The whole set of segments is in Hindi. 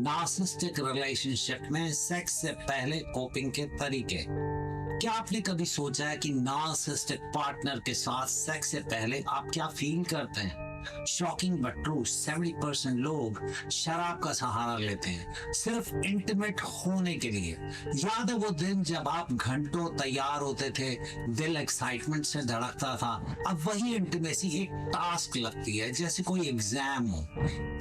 नार्सिसिस्टिक रिलेशनशिप में सेक्स से पहले कोपिंग के तरीके। क्या आपने कभी सोचा है कि नार्सिसिस्टिक पार्टनर के साथ सेक्स से पहले आप क्या फील करते हैं? शॉकिंग बट ट्रू, 70% लोग शराब का सहारा लेते हैं सिर्फ इंटीमेट होने के लिए। याद है वो दिन जब आप घंटों तैयार होते थे, दिल एक्साइटमेंट से धड़कता था। अब वही इंटीमेसी एक टास्क लगती है, जैसे कोई एग्जाम हो।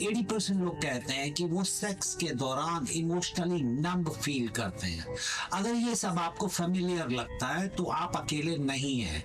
80% लोग कहते हैं कि वो सेक्स के दौरान इमोशनली नंब फील करते हैं। अगर ये सब आपको फेमिलियर लगता है तो आप अकेले नहीं हैं।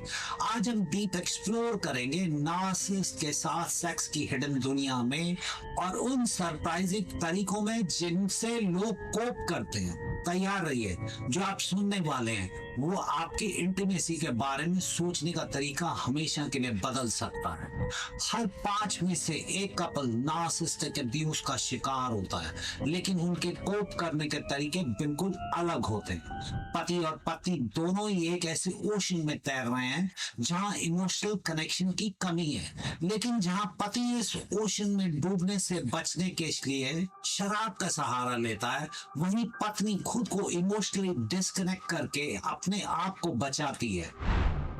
आज हम डीप एक्सप्लोर करेंगे नार्सिसिस्ट के साथ सेक्स की हिडन दुनिया में और उन सरप्राइजिंग तरीकों में जिनसे लोग कोप करते हैं। तैयार रहिए, जो आप सुनने वाले हैं वो आपकी इंटीमेसी के बारे में सोचने का तरीका हमेशा के लिए बदल सकता है। हर 5 में से एक कपल नार्सिसिस्टिक अब्यूज का शिकार होता है, लेकिन उनके कोप करने के तरीके बिल्कुल अलग होते हैं। पति और पत्नी दोनों ही एक ऐसे ओशन में तैर रहे हैं जहां इमोशनल कनेक्शन की कमी है, लेकिन जहां पति इस ओशन में डूबने से बचने के लिए शराब का सहारा लेता है, वहीं पत्नी खुद को इमोशनली डिस्कनेक्ट करके अपने आप को बचाती है।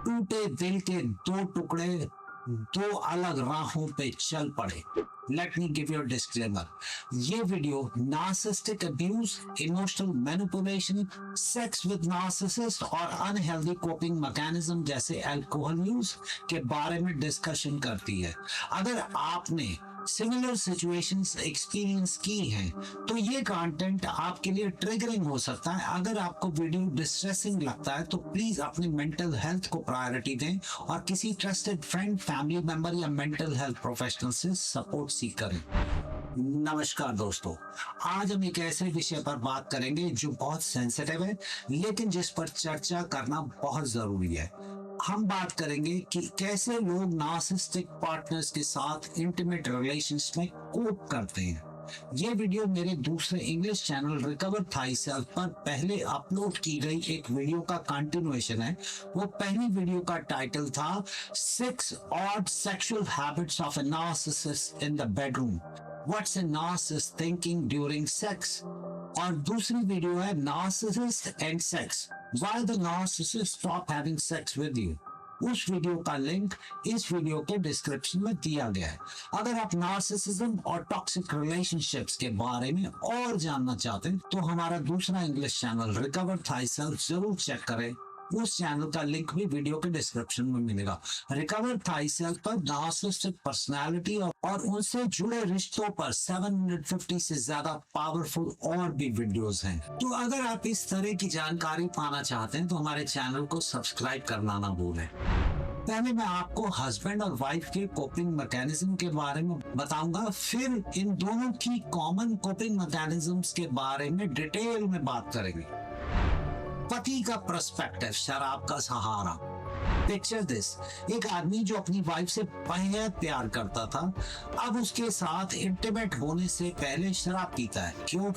टूटे दिल के दो टुकड़े दो अलग राहों पे चल पड़े। Let me give you disclaimer, ये video narcissistic abuse, emotional manipulation, sex with narcissist और अनहेल्दी कोपिंग मैकेनिज्म जैसे अल्कोहल यूज के बारे में डिस्कशन करती है। अगर आपने सिमिलर सिचुएशंस एक्सपीरियंस की हैं तो ये कंटेंट आपके लिए ट्रिगरिंग हो सकता है। अगर आपको वीडियो डिस्ट्रेसिंग लगता है तो प्लीज अपनी मेंटल हेल्थ को प्रायोरिटी दें और किसी ट्रस्टेड फ्रेंड, फैमिली मेंबर या मेंटल हेल्थ प्रोफेशनल से सपोर्ट सीख करें। नमस्कार दोस्तों, आज हम एक ऐसे विषय पर बात करेंगे जो बहुत सेंसिटिव है, लेकिन जिस पर चर्चा करना बहुत जरूरी है। हम बात करेंगे कि कैसे लोग नार्सिसिस्टिक पार्टनर्स के साथ इंटीमेट रिलेशंस में कोप करते हैं। ये वीडियो मेरे दूसरे इंग्लिश चैनल रिकवर थाईसेल्फ पर पहले अपलोड की गई एक वीडियो का कंटिन्यूएशन है। वो पहली वीडियो का टाइटल था 6 Odd Sexual Habits of a Narcissist in the Bedroom, What's a Narcissist Thinking During Sex, और दूसरी वीडियो है narcissist and sex, Why the Narcissist Stop Having Sex With You। उस वीडियो का लिंक इस वीडियो के डिस्क्रिप्शन में दिया गया है। अगर आप नार्सिसिज्म और टॉक्सिक रिलेशनशिप्स के बारे में और जानना चाहते हैं तो हमारा दूसरा इंग्लिश चैनल रिकवर थाईसेल्फ जरूर चेक करें। उस चैनल का लिंक भी वीडियो के डिस्क्रिप्शन में मिलेगा। रिकवर थाईसेल्फ पर नार्सिसिस्टिक पर्सनालिटी और उनसे जुड़े रिश्तों पर 750 से ज्यादा पावरफुल और भी वीडियोस हैं। तो अगर आप इस तरह की जानकारी पाना चाहते हैं तो हमारे चैनल को सब्सक्राइब करना ना भूलें। पहले मैं आपको हस्बैंड और वाइफ के कोपिंग मैकेनिज्म के बारे में बताऊंगा, फिर इन दोनों की कॉमन कोपिंग मैकेनिज्म्स के बारे में डिटेल में बात करेंगे। पति का पर्सपेक्टिव, शराब का सहारा। पिक्चर दिस, एक आदमी जो अपनी वाइफ से बेहद प्यार करता था, अब उसके साथ इंटीमेट होने से पहले शराब पीता है। क्यों?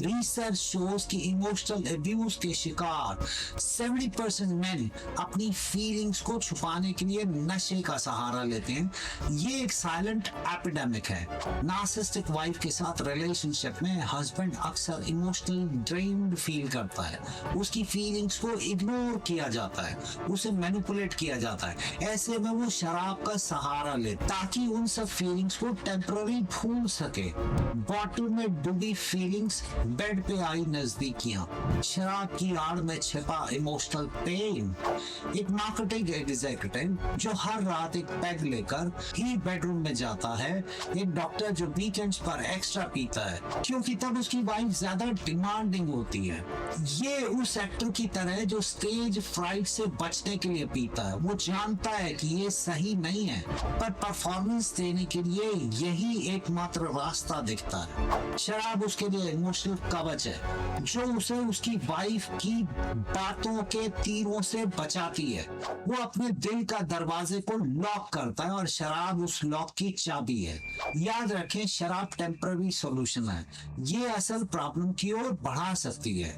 रिसर्च शोज कि इमोशनल अब्यूज के शिकार 70% मेन अपनी फीलिंग्स को छुपाने के लिए नशे का सहारा लेते हैं। ये एक साइलेंट एपिडेमिक है। नार्सिसिस्टिक वाइफ के साथ रिलेशनशिप में हस्बैंड अक्सर इमोशनल ड्रेन्ड फील करता है। उसकी फीलिंग्स को इग्नोर किया जाता है, उसे मैनिपुलेट किया जाता है। ऐसे में वो शराब का सहारा ले ताकि उन सब फीलिंग्स को टेम्पररी भूल सके। बॉटल में डूबी फीलिंग्स, बेड पे आई नजदीकियां, शराब की आड़ में छिपा इमोशनल पेन। एक मार्केटिंग एग्जीक्यूटिव जो हर रात एक पैग लेकर ही बेडरूम में जाता है, एक डॉक्टर जो वीकेंड्स पर एक्स्ट्रा पीता है क्योंकि तब उसकी वाइफ ज्यादा डिमांडिंग होती है। ये उस एक्टर की तरह है जो स्टेज फ्राइट से बचने के लिए पीता है। वो जानता है कि ये सही नहीं है, पर परफॉर्मेंस देने के लिए यही एकमात्र रास्ता दिखता है। शराब उसके लिए इमोशनल कवच है जो उसे उसकी वाइफ की बातों के तीरों से बचाती है। वो अपने दिल का दरवाजे को लॉक करता है और शराब उस लॉक की चाबी है। याद रखें, शराब टेम्पररी सॉल्यूशन है, ये असल प्रॉब्लम की ओर बढ़ा सकती है।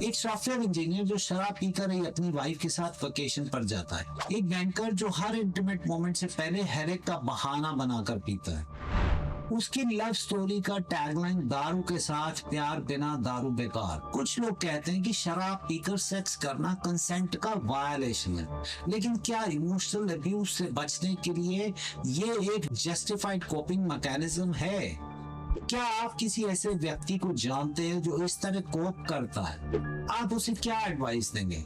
एक सॉफ्टवेयर इंजीनियर जो शराब पीकर ही अपनी वाइफ के साथ वेकेशन पर जाता है। एक बैंकर जो हर इंटीमेट मोमेंट से पहले हेडेक का बहाना बनाकर पीता है। उसकी लव स्टोरी का टैगलाइन दारू के साथ प्यार, बिना दारू बेकार। कुछ लोग कहते हैं कि शराब पीकर सेक्स करना कंसेंट का वायलेशन है, लेकिन क्या इमोशनल अब्यूज से बचने के लिए ये एक जस्टिफाइड कोपिंग मैकेनिज्म है? क्या आप किसी ऐसे व्यक्ति को जानते हैं जो इस तरह कोप करता है? आप उसे क्या एडवाइस देंगे?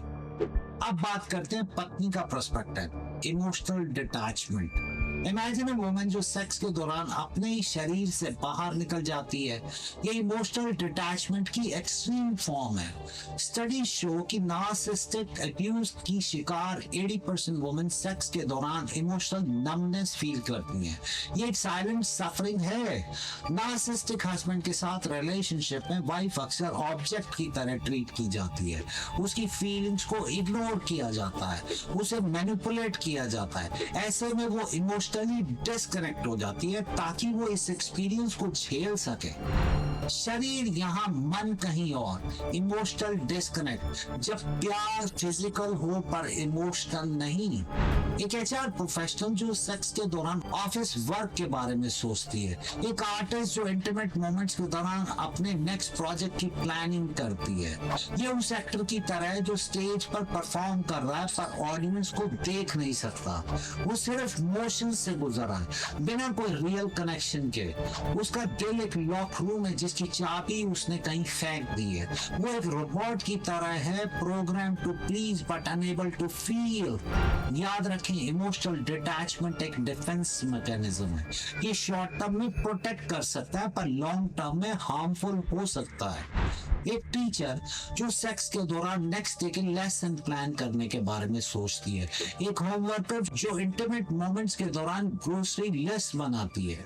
अब बात करते हैं पत्नी का perspective, emotional detachment. Imagine a woman जो सेक्स के दौरान अपने ही शरीर से बाहर निकल जाती है। ये इमोशनल डिटैचमेंट की एक्सट्रीम फॉर्म है। स्टडीज शो कि नार्सिसिस्टिक अब्यूज की शिकार 80% वुमेन सेक्स के दौरान इमोशनल नमनेस फील करती हैं। ये एक साइलेंट सफरिंग है। नार्सिसिस्टिक हस्बैंड के साथ रिलेशनशिप में वाइफ अक्सर ऑब्जेक्ट की तरह ट्रीट की जाती है। उसकी फीलिंग्स को इग्नोर किया जाता है, उसे मैनिपुलेट किया जाता है। ऐसे में वो इमोशनली डिस्कनेक्ट हो जाती है ताकि वो इस एक्सपीरियंस को झेल सके। शरीर यहाँ, मन कहीं और। इमोशनल डिस्कनेक्ट, जब प्यार फिजिकल हो पर इमोशनल नहीं। एक एचआर प्रोफेशनल जो सेक्स के दौरान ऑफिस वर्क के बारे में सोचती है। एक आर्टिस्ट जो इंटीमेट मोमेंट्स के दौरान अपने नेक्स्ट प्रोजेक्ट की प्लानिंग करती है। ये उस एक्टर की तरह है जो स्टेज पर परफॉर्म कर रहा है पर ऑडियंस को देख नहीं सकता। वो सिर्फ मोशन से गुजरा है, बिना कोई रियल कनेक्शन के। उसका दिल एक लॉक रूम है जिसकी चाबी उसने कहीं फेंक दी है। वो एक रोबोट की तरह है, program to please but unable to feel. याद रखें, इमोशनल डिटैचमेंट एक डिफेंस मैकेनिज्म है। ये शॉर्ट टर्म में प्रोटेक्ट कर सकता है पर लॉन्ग टर्म में हार्मफुल हो सकता है। एक टीचर जो सेक्स के दौरान नेक्स्ट डे के लेसन प्लान करने के बारे में सोचती है। एक होम वर्कर जो इंटीमेट मोमेंट्स के दौरान ग्रोसरी लिस्ट बनाती है।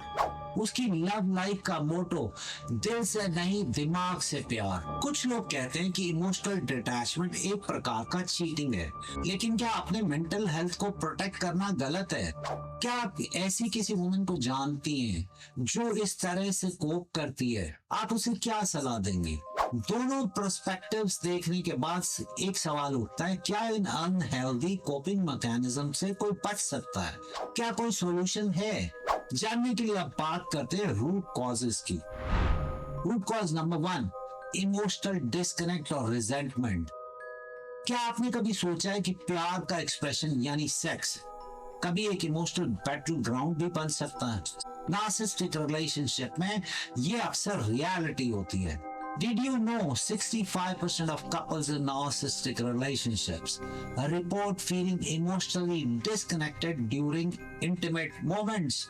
उसकी लव लाइफ का मोटो दिल से नहीं, दिमाग से प्यार। कुछ लोग कहते हैं कि इमोशनल डिटैचमेंट एक प्रकार का चीटिंग है, लेकिन क्या अपने मेंटल हेल्थ को प्रोटेक्ट करना गलत है? क्या आप ऐसी किसी वुमन को जानती हैं जो इस तरह से कोप करती है? आप उसे क्या सलाह देंगे? दोनों पर्सपेक्टिव्स देखने के बाद एक सवाल उठता है, क्या इन अनहेल्दी कोपिंग मैकेनिज्म से कोई बच सकता है? क्या कोई सॉल्यूशन है? जानने के लिए अब बात करते हैं रूट कॉजेस की। Root cause number 1, emotional disconnect और रिजेंटमेंट। क्या आपने कभी सोचा है कि प्यार का एक्सप्रेशन यानी सेक्स कभी एक इमोशनल बैटल ग्राउंड भी बन सकता है? नार्सिसिस्टिक रिलेशनशिप में ये अक्सर रियलिटी होती है। Did you know 65% of couples in narcissistic relationships report feeling emotionally disconnected during intimate moments?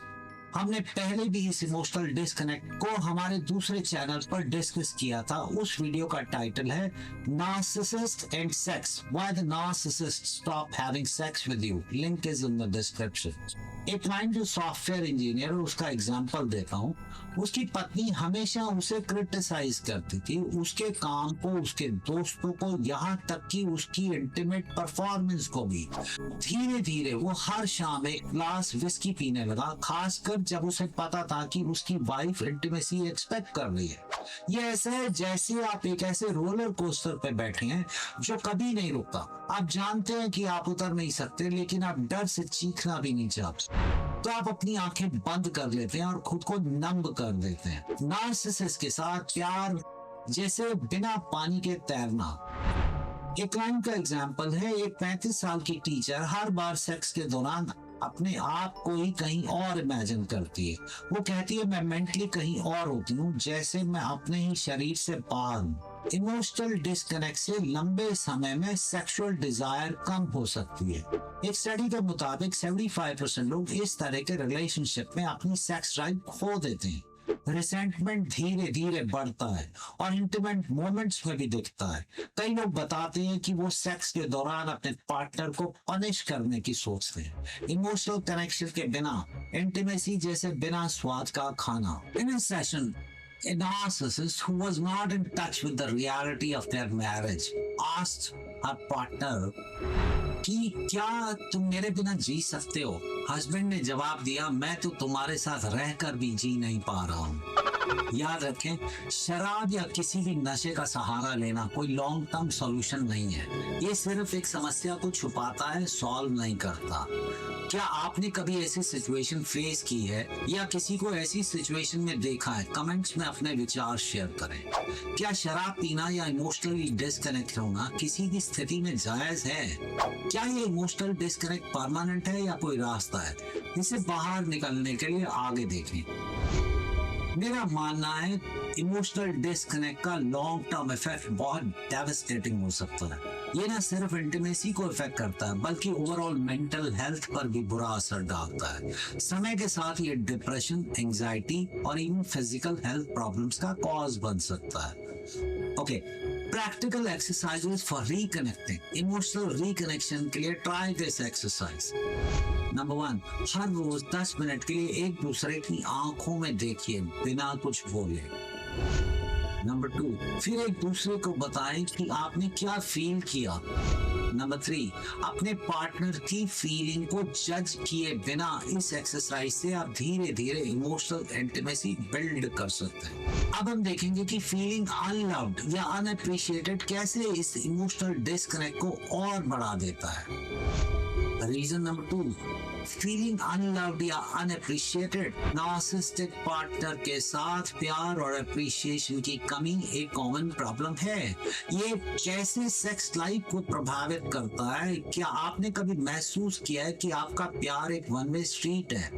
हमने पहले भी इस इमोशनल डिस्कनेक्ट को हमारे दूसरे चैनल पर डिस्कस किया था। उस वीडियो का टाइटल है narcissist and sex, why the narcissist stop having sex with you. Link is in the description. एक क्लाइंट जो सॉफ्टवेयर इंजीनियर, उसका एग्जांपल देता हूँ। उसकी पत्नी हमेशा उसे क्रिटिसाइज करती थी, उसके काम को, उसके दोस्तों को, यहाँ तक कि उसकी इंटीमेट परफॉर्मेंस को भी। धीरे धीरे वो हर शाम एक ग्लास विस्की पीने लगा, खासकर जब उसे पता था कि उसकी वाइफ इंटीमेसी एक्सपेक्ट कर रही है। ये ऐसा है जैसे आप एक ऐसे रोलर कोस्टर पे बैठे हैं जो कभी नहीं रुकता। आप जानते हैं कि आप उतर नहीं सकते, लेकिन आप डर से चीखना भी नहीं चाहते, तो आप अपनी आंखें बंद कर लेते हैं और खुद को नंब कर देते हैं। नार्सिसिस्ट के साथ प्यार जैसे बिना पानी के तैरना। एक क्लाइंट का एग्जांपल है, एक 35 साल की टीचर हर बार सेक्स के दौरान अपने आप को ही कहीं और इमेजिन करती है। वो कहती है, मैं मेंटली कहीं और होती हूँ, जैसे मैं अपने ही शरीर से बाहर हूँ। इमोशनल डिस्कनेक्ट से लंबे समय में सेक्सुअल डिजायर कम हो सकती है। एक स्टडी के मुताबिक 75% लोग इस तरह के रिलेशनशिप में अपनी सेक्स ड्राइव खो देते हैं। रिसेंटमेंट धीरे धीरे बढ़ता है और इंटीमेट मोमेंट्स में भी दिखता है। कई लोग बताते हैं कि वो सेक्स के दौरान अपने पार्टनर को पनिश करने की सोचते हैं। इमोशनल कनेक्शन के बिना इंटीमेसी जैसे बिना स्वाद का खाना। In session, a narcissist who was not in touch with the reality of their marriage asked her partner कि क्या तुम मेरे बिना जी सकते हो? हस्बैंड ने जवाब दिया, मैं तो तुम्हारे साथ रहकर भी जी नहीं पा रहा हूँ। याद रखें, शराब या किसी भी नशे का सहारा लेना कोई लॉन्ग टर्म सॉल्यूशन नहीं है। ये सिर्फ एक समस्या को छुपाता है, सॉल्व नहीं करता। क्या आपने कभी ऐसी सिचुएशन फेस की है या किसी को ऐसी सिचुएशन में देखा है? कमेंट्स में अपने विचार शेयर करें। क्या शराब पीना या इमोशनली डिस्कनेक्ट होना किसी भी स्थिति में जायज है? क्या ये इमोशनल डिस्कनेक्ट परमानेंट है या कोई रास्ता है? इसे बाहर निकलने के लिए आगे देखें। मेरा मानना है इमोशनल डिस्कनेक्ट का लॉन्ग टर्म इफेक्ट बहुत डेवास्टेटिंग हो सकता है। ये ना सिर्फ इंटीमेसी को इफेक्ट करता है बल्कि ओवरऑल मेंटल हेल्थ पर भी बुरा असर डालता है। समय के साथ ये डिप्रेशन, एंजाइटी और इवन फिजिकल हेल्थ प्रॉब्लम्स का कॉज बन सकता है। Okay, practical exercises for reconnecting. Emotional reconnection के लिए ट्राई दिस एक्सरसाइज। नंबर 1, हर रोज 10 मिनट के लिए एक दूसरे की आंखों में देखिए बिना कुछ बोले। नंबर 2, फिर एक दूसरे को बताएं कि आपने क्या फील किया। नंबर 3, अपने पार्टनर की फीलिंग को जज किए बिना इस एक्सरसाइज से आप धीरे धीरे इमोशनल इंटीमेसी बिल्ड कर सकते हैं। अब हम देखेंगे कि फीलिंग अनलव्ड या अनअप्रिशिएटेड कैसे इस इमोशनल डिस्कनेक्ट को और बढ़ा देता है। रीजन नंबर 2, फीलिंग अनलव्ड या अनअप्रिशिएटेड। नार्सिसिस्टिक पार्टनर के साथ प्यार और अप्रिशिएशन की कमी एक कॉमन प्रॉब्लम है। ये कैसे सेक्स लाइफ को प्रभावित करता है? क्या आपने कभी महसूस किया है कि आपका प्यार एक वन वे स्ट्रीट है?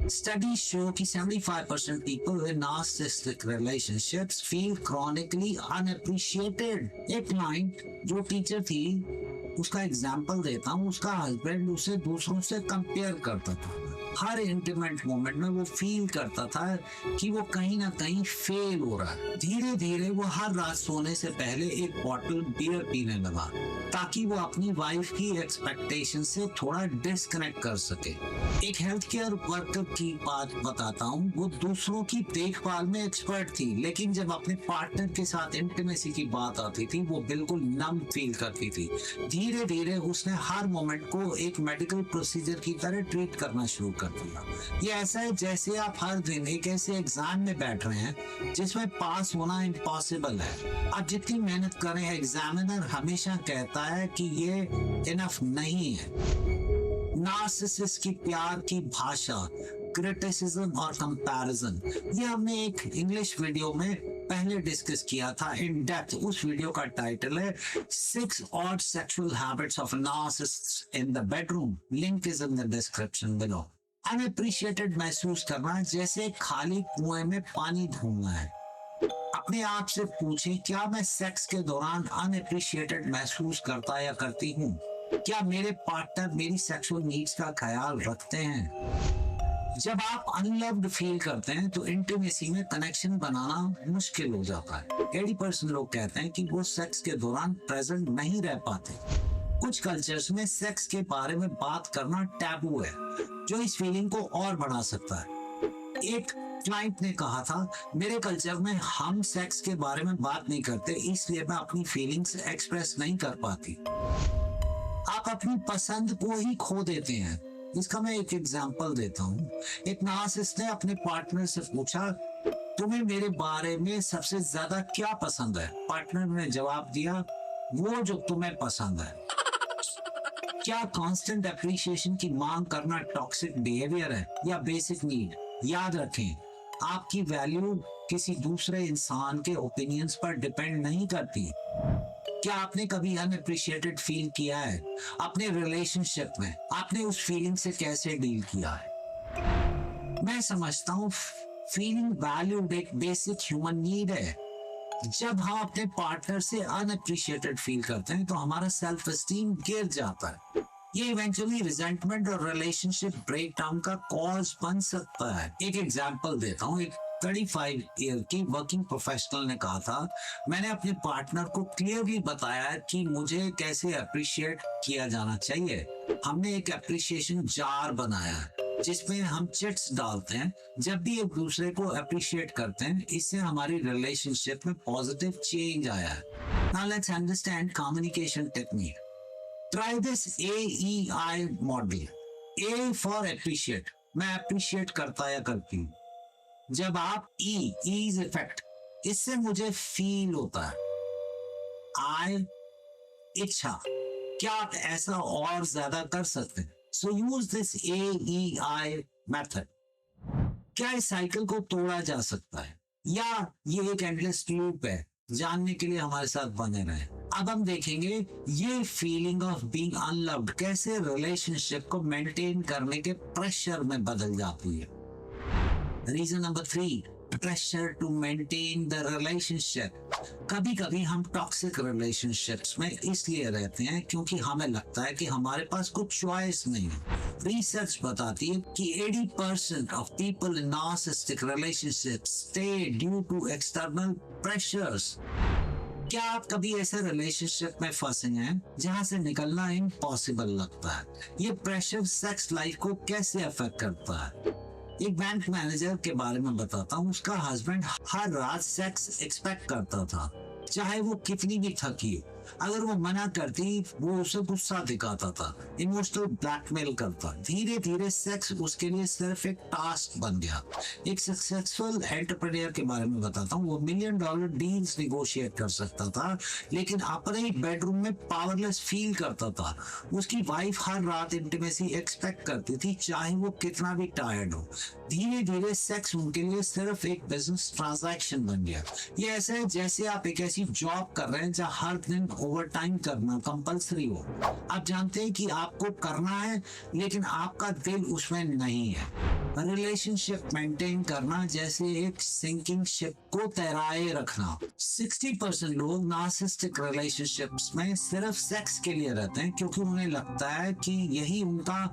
Studies show कि 75% people in narcissistic relationships feel chronically unappreciated. एक क्लाइंट जो टीचर थी, उसका एग्जाम्पल देता हूँ, उसका हस्बैंड उसे दूसरों से कंपेयर करता था। हर इंटीमेट मोमेंट में वो फील करता था कि वो कहीं ना कहीं फेल हो रहा है। धीरे धीरे वो हर रात सोने से पहले एक बॉटल बियर पीने लगा ताकि वो अपनी वाइफ की एक्सपेक्टेशन से थोड़ा डिस्कनेक्ट कर सके। एक हेल्थ केयर वर्कर की बात बताता हूँ, वो दूसरों की देखभाल में एक्सपर्ट थी, लेकिन जब अपने पार्टनर के साथ इंटीमेसी की बात आती थी वो बिल्कुल नम फील करती थी। धीरे धीरे उसने हर मोमेंट को एक मेडिकल प्रोसीजर की तरह ट्रीट करना शुरू कर दिया। ये ऐसा है जैसे आप हर दिन एक ऐसे एग्जाम में बैठ रहे हैं जिसमें पास होना इम्पॉसिबल है। आप जितनी मेहनत करें, एग्जामिनर हमेशा कहता है कि ये इनफ नहीं है। नार्सिसिस्ट की प्यार की भाषा, क्रिटिसिज्म और कंपैरिजन, ये हमने एक इंग्लिश वीडियो में पहले डिस्कस किया था इन डेप्थ। उस वीडियो का टाइटल है 6 odd sexual habits of narcissists in the bedroom. Link is in the description below. Unappreciated महसूस करना जैसे खाली कुएं में पानी ढूंढना है। अपने आप से पूछें, क्या मैं सेक्स के दौरान अनअप्रिशिएटेड महसूस करता या करती हूँ? क्या मेरे पार्टनर मेरी सेक्सुअल नीड्स का ख्याल रखते हैं? जब आप अनलव्ड फील करते हैं तो इंटीमेसी में कनेक्शन बनाना मुश्किल हो जाता है। 80% लोग कहते हैं कि वो सेक्स के दौरान प्रेजेंट नहीं रह पाते। कुछ कल्चर्स में सेक्स के बारे में बात करना टैबू है, जो इस फीलिंग को और बढ़ा सकता है। एक क्लाइंट ने कहा था, मेरे कल्चर में हम सेक्स के बारे में बात नहीं करते, इसलिए मैं अपनी फीलिंग्स एक्सप्रेस नहीं कर पाती। आप अपनी पसंद को ही खो देते हैं। इसका मैं एक एग्जांपल देता हूँ। एक नार्सिसिस्ट ने अपने पार्टनर से पूछा, तुम्हें मेरे बारे में सबसे ज्यादा क्या पसंद है? पार्टनर ने जवाब दिया, वो जो तुम्हें पसंद है। क्या कांस्टेंट एप्रिसिएशन की मांग करना टॉक्सिक बिहेवियर है या बेसिक नीड? याद रखें, आपकी वैल्यू किसी दूसरे इंसान के ओपिनियंस पर डिपेंड नहीं करती। क्या आपने कभी अनअप्रिशिएटेड फील किया है अपने रिलेशनशिप में? आपने उस फीलिंग से कैसे डील किया है? मैं समझता हूँ फीलिंग वैल्यूड एक बेसिक ह्यूमन नीड है। जब हम अपने पार्टनर से अनअप्रिशिएटेड फील करते हैं तो हमारा सेल्फ एस्टीम गिर जाता है। ये इवेंचुअली रिजेंटमेंट और रिलेशनशिप ब्रेकडाउन का कॉज बन सकता है। एक एग्जांपल देता हूँ। एक 35 ईयर की वर्किंग प्रोफेशनल ने कहा था, मैंने अपने पार्टनर को क्लियरली बताया कि मुझे कैसे अप्रिशिएट किया जाना चाहिए। हमने एक अप्रिशिएशन जार बनाया है जिसमें हम चिट्स डालते हैं जब भी एक दूसरे को अप्रिशिएट करते हैं। इससे हमारी रिलेशनशिप में पॉजिटिव चेंज आया है। Now let's understand communication technique. Try this AEI model. A for appreciate, मैं अप्रिशिएट करता या करती हूँ। जब आप ईज इफेक्ट, इससे मुझे फील होता है, आई इच्छा, क्या आप ऐसा और ज्यादा कर सकते हैं? सो यूज दिस AEI मेथड। क्या इस साइकिल को तोड़ा जा सकता है या ये एक एंडलेस लूप है? जानने के लिए हमारे साथ बने रहे। अब हम देखेंगे ये फीलिंग ऑफ बीइंग अनलव्ड कैसे रिलेशनशिप को मेंटेन करने के प्रेशर में बदल जाती है। Reason number 3, pressure to maintain the relationship. कभी कभी हम टॉक्सिक रिलेशनशिप्स में इसलिए रहते हैं क्योंकि हमें लगता है कि हमारे पास कुछ चॉइस नहीं है। रिसर्च बताती है कि 80% of people in narcissistic relationships stay due to external pressures. क्या आप कभी ऐसे रिलेशनशिप में फंसे हैं जहां से निकलना इम्पॉसिबल लगता है? ये प्रेशर सेक्स लाइफ को कैसे अफेक्ट करता है? एक बैंक मैनेजर के बारे में बताता हूँ। उसका हस्बैंड हर रात सेक्स एक्सपेक्ट करता था, चाहे वो कितनी भी थकी हो। अगर वो मना करती, वो उसे गुस्सा दिखाता था, इमोशनल ब्लैकमेल करता। धीरे धीरे सेक्स उसके लिए सिर्फ एक टास्क बन गया। एक सक्सेसफुल एंटरप्रेन्योर के बारे में बताता हूँ। वो $1 मिलियन डील्स निगोशिएट कर सकता था, लेकिन अपने ही बेडरूम में पावरलेस फील करता था। उसकी वाइफ हर रात इंटीमेसी एक्सपेक्ट करती थी, चाहे वो कितना भी टायर्ड हो। धीरे धीरे सेक्स उनके लिए सिर्फ एक बिजनेस ट्रांजैक्शन बन गया। ये ऐसा है जैसे आप एक ऐसी जॉब कर रहे हैं जहाँ हर दिन ओवर टाइम करना कंपल्सरी हो। आप जानते हैं कि आपको करना है, लेकिन आपका दिल उसमें नहीं है। रिलेशनशिप मेंटेन करना जैसे एक सिंकिंग शिप को तैराए रखना। 60% लोग नार्सिसिस्टिक रिलेशनशिप्स में सिर्फ सेक्स के लिए रहते हैं क्योंकि उन्हें लगता है कि यही उनका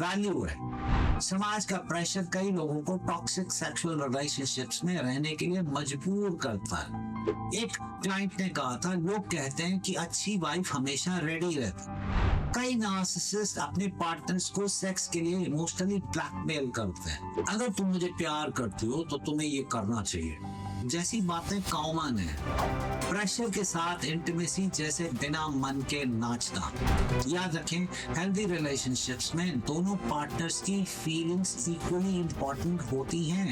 वैल्यू है। समाज का प्रेशर कई लोगों को टॉक्सिक सेक्सुअल रिलेशनशिप्स में रहने के लिए मजबूर करता है। एक क्लाइंट ने कहा था, लोग कहते हैं कि अच्छी वाइफ हमेशा रेडी रहती। कई नार्सिसिस्ट अपने पार्टनर्स को सेक्स के लिए इमोशनली ब्लैकमेल करते हैं। अगर तुम मुझे प्यार करती हो तो तुम्हें ये करना चाहिए जैसी बातें कॉमन है। प्रेशर के साथ इंटीमेसी जैसे बिना मन के नाचना। याद रखें, हेल्दी रिलेशनशिप्स में दोनों पार्टनर्स की फीलिंग्स इक्वली इम्पोर्टेंट होती हैं।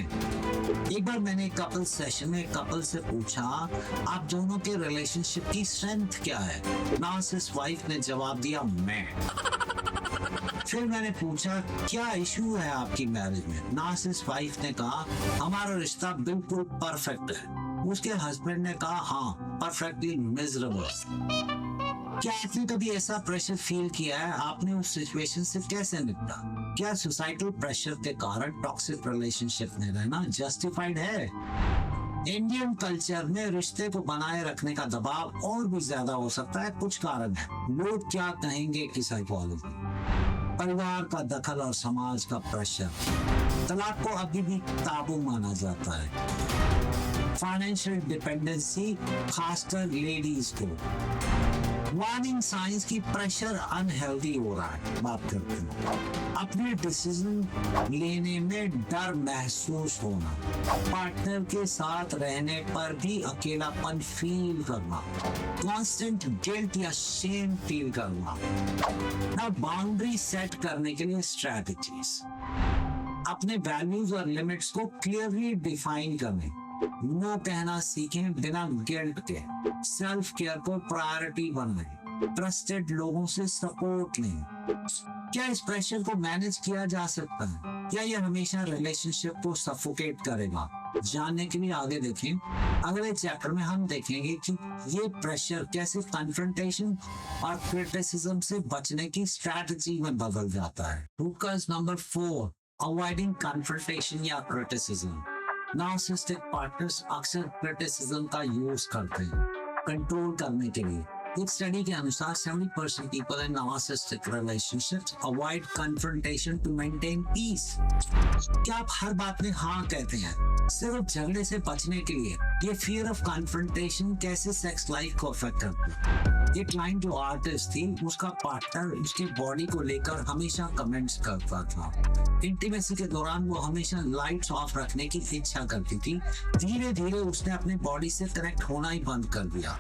एक बार मैंने कपल सेशन में कपल से पूछा, आप दोनों के रिलेशनशिप की स्ट्रेंथ क्या है? नार्सिसिस्ट वाइफ ने जवाब दिया, मैं। फिर मैंने पूछा, क्या इशू है आपकी मैरिज में? नार्सिसिस्ट वाइफ ने कहा, हमारा रिश्ता बिल्कुल परफेक्ट है। उसके हस्बैंड ने कहा, हाँ, परफेक्टली मिजरेबल। क्या आपने कभी ऐसा प्रेशर फील किया है? आपने उस सिचुएशन से कैसे निपटा? क्या सोसाइटल प्रेशर के कारण टॉक्सिक रिलेशनशिप में रहना जस्टिफाइड है? इंडियन कल्चर में रिश्ते को बनाए रखने का दबाव और भी ज्यादा हो सकता है। कुछ कारण है। लोग क्या कहेंगे की साइकोलॉजी, परिवार का दखल और समाज का प्रेशर। तलाक को अभी भी ताबू माना जाता है। फाइनेंशियल डिपेंडेंसी, खासकर लेडीज को। वार्निंग साइंस की प्रेशर अनहेल्दी हो रहा है। बात करते हैं अपने डिसीजन लेने में डर महसूस होना, पार्टनर के साथ रहने पर भी अकेलापन फील करना, कांस्टेंट गिल्ट या शेम फील करना। ना बाउंड्री सेट करने के लिए स्ट्रेटजीज, अपने वैल्यूज और लिमिट्स को क्लियरली डिफाइन करने, नो कहना सीखें बिना गिल्ट के, सेल्फ केयर को प्रायोरिटी बनाएं, ट्रस्टेड लोगों से सपोर्ट लें। क्या इस प्रेशर को मैनेज किया जा सकता है या ये हमेशा रिलेशनशिप को सफोकेट करेगा? जानने के लिए आगे देखें। अगले चैप्टर में हम देखेंगे कि ये प्रेशर कैसे कन्फ्रंटेशन और क्रिटिसिज्म से बचने की स्ट्रैटेजी में बदल जाता है। फोकस नंबर 4, अवॉइडिंग कन्फ्रंटेशन या क्रिटिसिज्म। नार्सिसिस्टिक पार्टनर्स अक्सर क्रिटिसिज्म का यूज करते हैं कंट्रोल करने के लिए। एक स्टडी के अनुसार 70% people in narcissistic relationships avoid confrontation to maintain peace। क्या आप हर बात में हाँ कहते हैं सिर्फ झगड़े से बचने के लिए? ये fear of confrontation कैसे सेक्स लाइफ को अफेक्ट करता है? ये क्लाइंट जो आर्टिस्ट थी, उसका पार्टनर उसके बॉडी को लेकर हमेशा कमेंट्स करता था। इंटीमेसी के दौरान वो हमेशा लाइट्स ऑफ रखने की इच्छा करती थी। धीरे धीरे उसने अपनी बॉडी से कनेक्ट होना ही बंद कर दिया।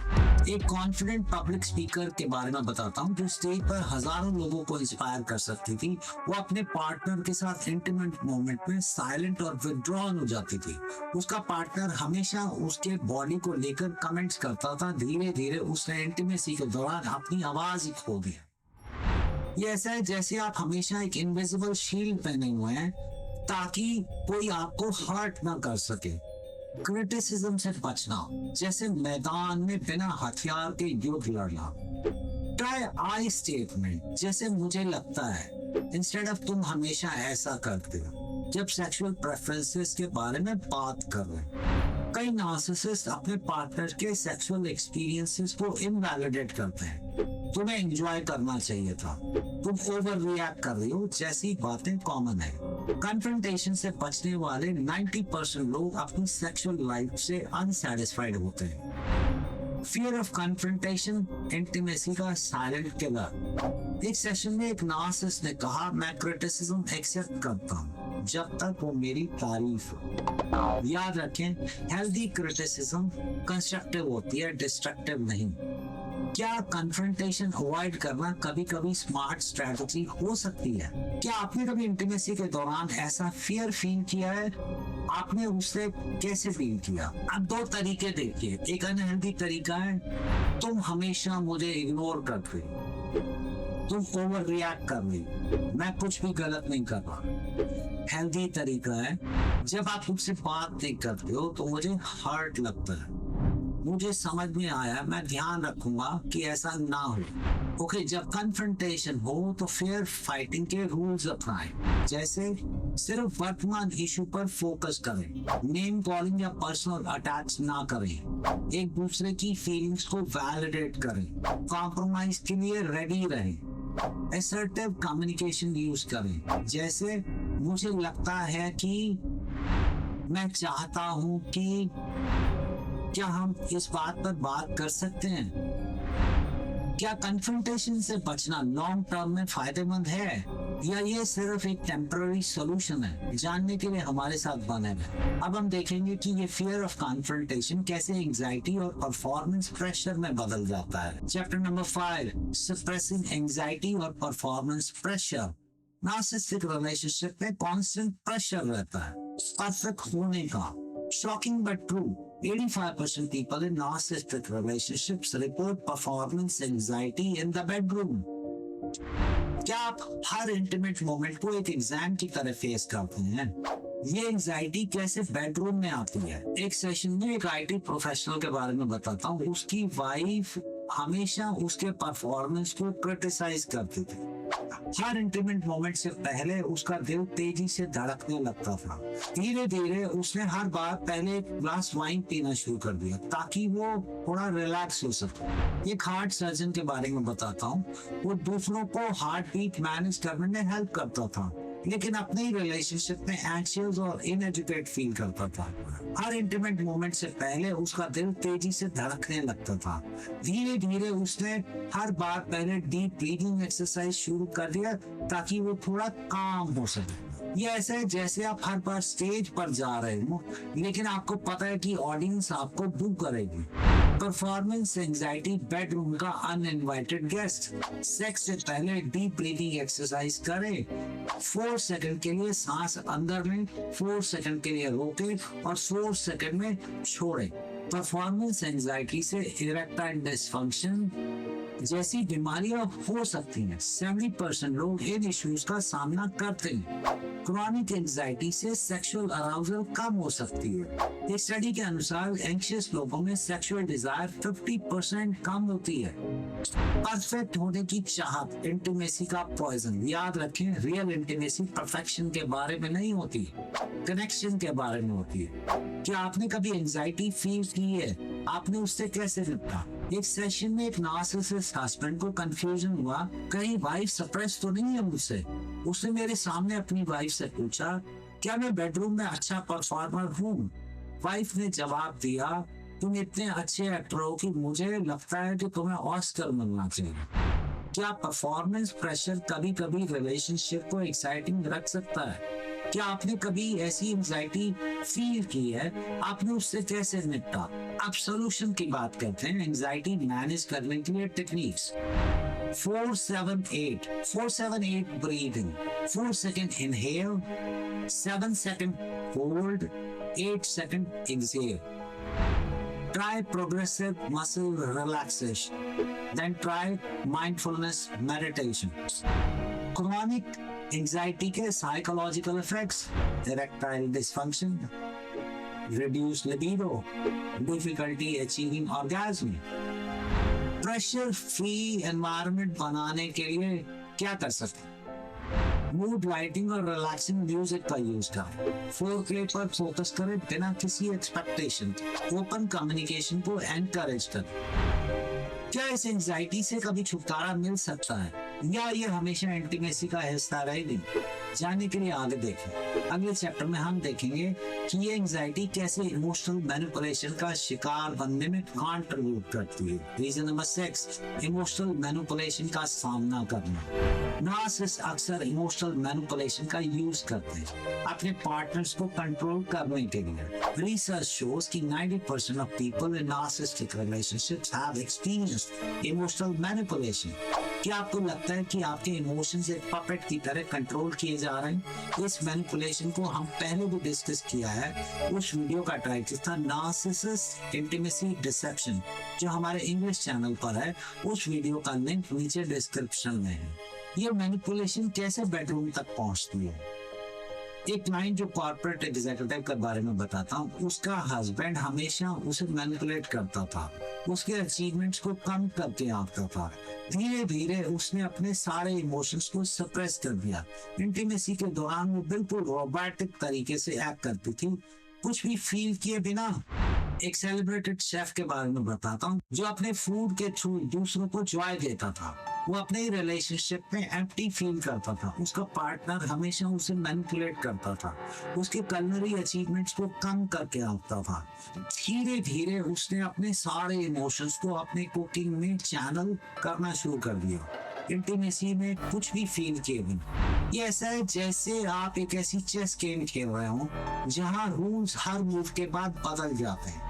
एक कॉन्फिडेंट पब्लिक स्पीकर के बारे में बताता हूँ, जो स्टेज पर हजारों लोगों को इंस्पायर कर सकती थी। वो अपने पार्टनर के साथ इंटीमेट मोमेंट में साइलेंट और विथड्रॉन हो जाती थी। उसका पार्टनर हमेशा उसके बॉडी को लेकर कमेंट्स करता था। धीरे धीरे उसने इंटीमेसी के दौरान अपनी आवाज ही खो दी। ये ऐसा है जैसे आप हमेशा एक इनविजिबल शील्ड पहने हुए हैं ताकि कोई आपको हर्ट ना कर सके। क्रिटिसिज्म से बचना, जैसे मैदान में बिना हथियार के युद्ध लड़ना। ट्राई आई स्टेटमेंट, जैसे मुझे लगता है, इंस्टेड ऑफ तुम हमेशा ऐसा करते हो। जब सेक्सुअल प्रेफरेंसेस के बारे में बात कर रहे हैं, कई नार्सिसिस्ट अपने पार्टनर के सेक्सुअल एक्सपीरियंसेस को इनवैलिडेट करते हैं। तुम्हें एंजॉय करना चाहिए था, तुम ओवर रिएक्ट कर रही हो जैसी बातें कॉमन है। कन्फ्रंटेशन से बचने वाले 90% लोग अपनी सेक्सुअल लाइफ से अनसैटिस्फाइड होते हैं। फियर ऑफ कन्फ्रंटेशन इंटीमेसी का साइलेंट किलर। एक सेशन में एक नार्सिसिस्ट ने कहा, मैं क्रिटिसिज्म एक्सेप्ट करता हूँ जब तक वो मेरी तारीफ हो। याद रखें, हेल्दी क्रिटिसिज्म कंस्ट्रक्टिव होती है, डिस्ट्रक्टिव नहीं। क्या कन्फ्रंटेशन अवॉइड करना कभी कभी स्मार्ट स्ट्रेटजी हो सकती है? क्या आपने कभी इंटीमेसी के दौरान ऐसा फियर फील किया है? आपने उससे कैसे फील किया? अब दो तरीके देखिए। एक अनहेल्दी तरीका है, तुम हमेशा मुझे इग्नोर करते हो, तुम ओवर रिएक्ट कर रही, मैं कुछ भी गलत नहीं कर रहा। हेल्दी तरीका है, जब आप मुझसे बात नहीं करते हो तो मुझे हर्ट लगता है, मुझे समझ में आया, मैं ध्यान रखूंगा कि ऐसा ना हो। ओके, जब कन्फ्रंटेशन हो तो फेयर फाइटिंग के रूल्स अपनाएं। जैसे सिर्फ वर्तमान इशू पर फोकस करें, नेम कॉलिंग या पर्सनल अटैक्स ना करें, एक दूसरे की फीलिंग्स को वैलिडेट करें, कॉम्प्रोमाइज के लिए रेडी रहें, असर्टिव कम्युनिकेशन यूज करें। जैसे मुझे लगता है कि, मैं चाहता हूं कि, क्या हम इस बात पर बात कर सकते हैं? क्या कन्फ्रंटेशन से बचना लॉन्ग टर्म में फायदेमंद है या ये सिर्फ एक टेम्पररी सॉल्यूशन है? जानने के लिए हमारे साथ बने रहें। अब हम देखेंगे कि ये फियर ऑफ कन्फ्रंटेशन कैसे एंजाइटी और परफॉर्मेंस प्रेशर में बदल जाता है। चैप्टर नंबर 5, सप्रेसिंग एंजाइटी और परफॉर्मेंस प्रेशर। नार्सिसिस्टिक रिलेशनशिप में कांस्टेंट प्रेशर रहता है परफेक्ट होने का। Shocking but true, 85% people in narcissistic relationships report performance anxiety in the bedroom. क्या आप हर इंटीमेट मोमेंट को एक एग्जाम की तरह फेस करते हैं? ये एंजाइटी कैसे बेडरूम में आती है? एक सेशन में एक आईटी प्रोफेशनल के बारे में बताता हूँ। उसकी वाइफ हमेशा उसके परफॉर्मेंस को क्रिटिसाइज करती थी। हर इंटीमेट मोमेंट से पहले उसका दिल तेजी से धड़कने लगता था। धीरे धीरे उसने हर बार पहले एक ग्लास वाइन पीना शुरू कर दिया ताकि वो थोड़ा रिलैक्स हो सके। एक हार्ट सर्जन के बारे में बताता हूँ। वो दूसरों को हार्ट बीट मैनेज करने में हेल्प करता था, लेकिन अपने ही रिलेशनशिप में एंग्शियस और इनएजुकेट फील करता था। हर इंटीमेट मोमेंट से पहले उसका दिल तेजी से धड़कने लगता था। धीरे धीरे उसने हर बार पहले डीप ब्रीदिंग एक्सरसाइज शुरू कर दिया ताकि वो थोड़ा काम हो सके। ये ऐसा है जैसे आप हर बार स्टेज पर जा रहे हो, लेकिन आपको पता है कि ऑडियंस आपको बू करेगी। परफॉर्मेंस एंजाइटी बेडरूम का अनइनवाइटेड गेस्ट। सेक्स से पहले डीप ब्रीदिंग एक्सरसाइज करें। 4 सेकंड के लिए सांस अंदर लें, 4 सेकंड के लिए रोकें और 4 सेकंड में छोड़ें। परफॉर्मेंस एंजाइटी से इरेक्टाइल डिसफंक्शन जैसी बीमारियां हो सकती हैं। 70% लोग इन इश्यूज का सामना करते हैं। क्रॉनिक एंजाइटी से सेक्सुअल अराउजल कम हो सकती है। एक स्टडी के अनुसार एंग्शियस लोगों में सेक्सुअल डिजायर 50% कम होती है। परफेक्ट होने की चाहत इंटीमेसी का पॉइजन। याद रखें, रियल इंटीमेसी परफेक्शन के बारे में नहीं होती, कनेक्शन के बारे में होती है। क्या आपने कभी एंजाइटी फील की है? आपने उससे कैसे निपटा? एक सेशन में एक नार्सिसिस्ट हस्बैंड को कंफ्यूजन हुआ, कहीं वाइफ सरप्राइज तो नहीं है मुझसे। उसने मेरे सामने अपनी वाइफ से पूछा, क्या मैं बेडरूम में अच्छा परफॉर्मर हूँ? वाइफ ने जवाब दिया, तुम इतने अच्छे एक्टर हो कि मुझे लगता है कि तुम्हें ऑस्कर मिलना चाहिए। क्या परफॉर्मेंस प्रेशर कभी कभी रिलेशनशिप को एक्साइटिंग रख सकता है? क्या आपने कभी ऐसी एंजाइटी फील की है? आपने उससे कैसे निपटा? अब सोल्यूशन की बात करते हैं, एंजाइटी मैनेज करने के लिए techniques. 4-7-8 4-7-8 breathing, 4 second inhale, 7 second hold, 8 second exhale. Try progressive muscle relaxation, then try mindfulness meditation. Chronic anxiety के psychological effects: erectile dysfunction, reduced libido, difficulty achieving orgasm. Pressure free environment बनाने के लिए क्या कर सकते हैं? मूड लाइटिंग और रिलैक्सिंग म्यूजिक का यूज करें। फोरप्ले पर फोकस करें बिना किसी एक्सपेक्टेशन। ओपन कम्युनिकेशन को एनकरेज करें। क्या इस एंजाइटी से कभी छुटकारा मिल सकता है, या ये हमेशा इंटीमेसी का हिस्सा रहेगी? जानने के लिए आगे देखें। अगले चैप्टर में हम देखेंगे कि ये एंजाइटी कैसे इमोशनल मैनिपुलेशन का शिकार बनने में कंट्रीब्यूट करती है। रीजन नंबर 6, इमोशनल मैनिपुलेशन का सामना करना। नार्सिसिस्ट अक्सर इमोशनल मैनिपुलेशन का यूज करते हैं अपने पार्टनर्स को कंट्रोल करने के लिए। रिसर्च शोज कि 90% of people in narcissistic relationships have experienced emotional manipulation. क्या आपको लगता है कि आपके इमोशंस एक पपेट की तरह कंट्रोल किए जा रहे हैं? इस मैनिपुलेशन को हम पहले भी डिस्कस किया है। उस वीडियो का टाइटल था नार्सिसिस्ट इंटीमेसी डिसेप्शन, जो हमारे इंग्लिश चैनल पर है। उस वीडियो का लिंक नीचे डिस्क्रिप्शन में है। ये मैनिपुलेशन कैसे बेडरूम तक पहुंचती है? एक क्लाइंट जो कॉर्पोरेट एग्जीक्यूटिव के बारे में बताता हूँ, उसका हस्बैंड हमेशा उसे मैनिपुलेट करता था, उसके अचीवमेंट्स को कम करके आंकता था। धीरे धीरे उसने अपने सारे इमोशंस को सप्रेस कर दिया। इंटीमेसी के दौरान वो बिल्कुल रोबोटिक तरीके से एक्ट करती थी, कुछ भी फील किए बिना। एक सेलिब्रेटेड शेफ के बारे में बताता हूँ, जो अपने फूड के थ्रू दूसरों को जॉय देता था। वो अपने रिलेशनशिप में एम्प्टी फील करता था। उसका पार्टनर हमेशा उसे मैनिपुलेट करता था, उसके कलनरी अचीवमेंट्स को कम करके आंकता था। धीरे धीरे उसने अपने सारे इमोशंस को अपने कुकिंग में चैनल करना शुरू कर दिया, इंटीमेसी में कुछ भी फील किए बिना। ये ऐसा है जैसे आप एक ऐसी चेस गेम खेल रहे हो जहां रूल्स हर मूव के बाद बदल जाते हैं।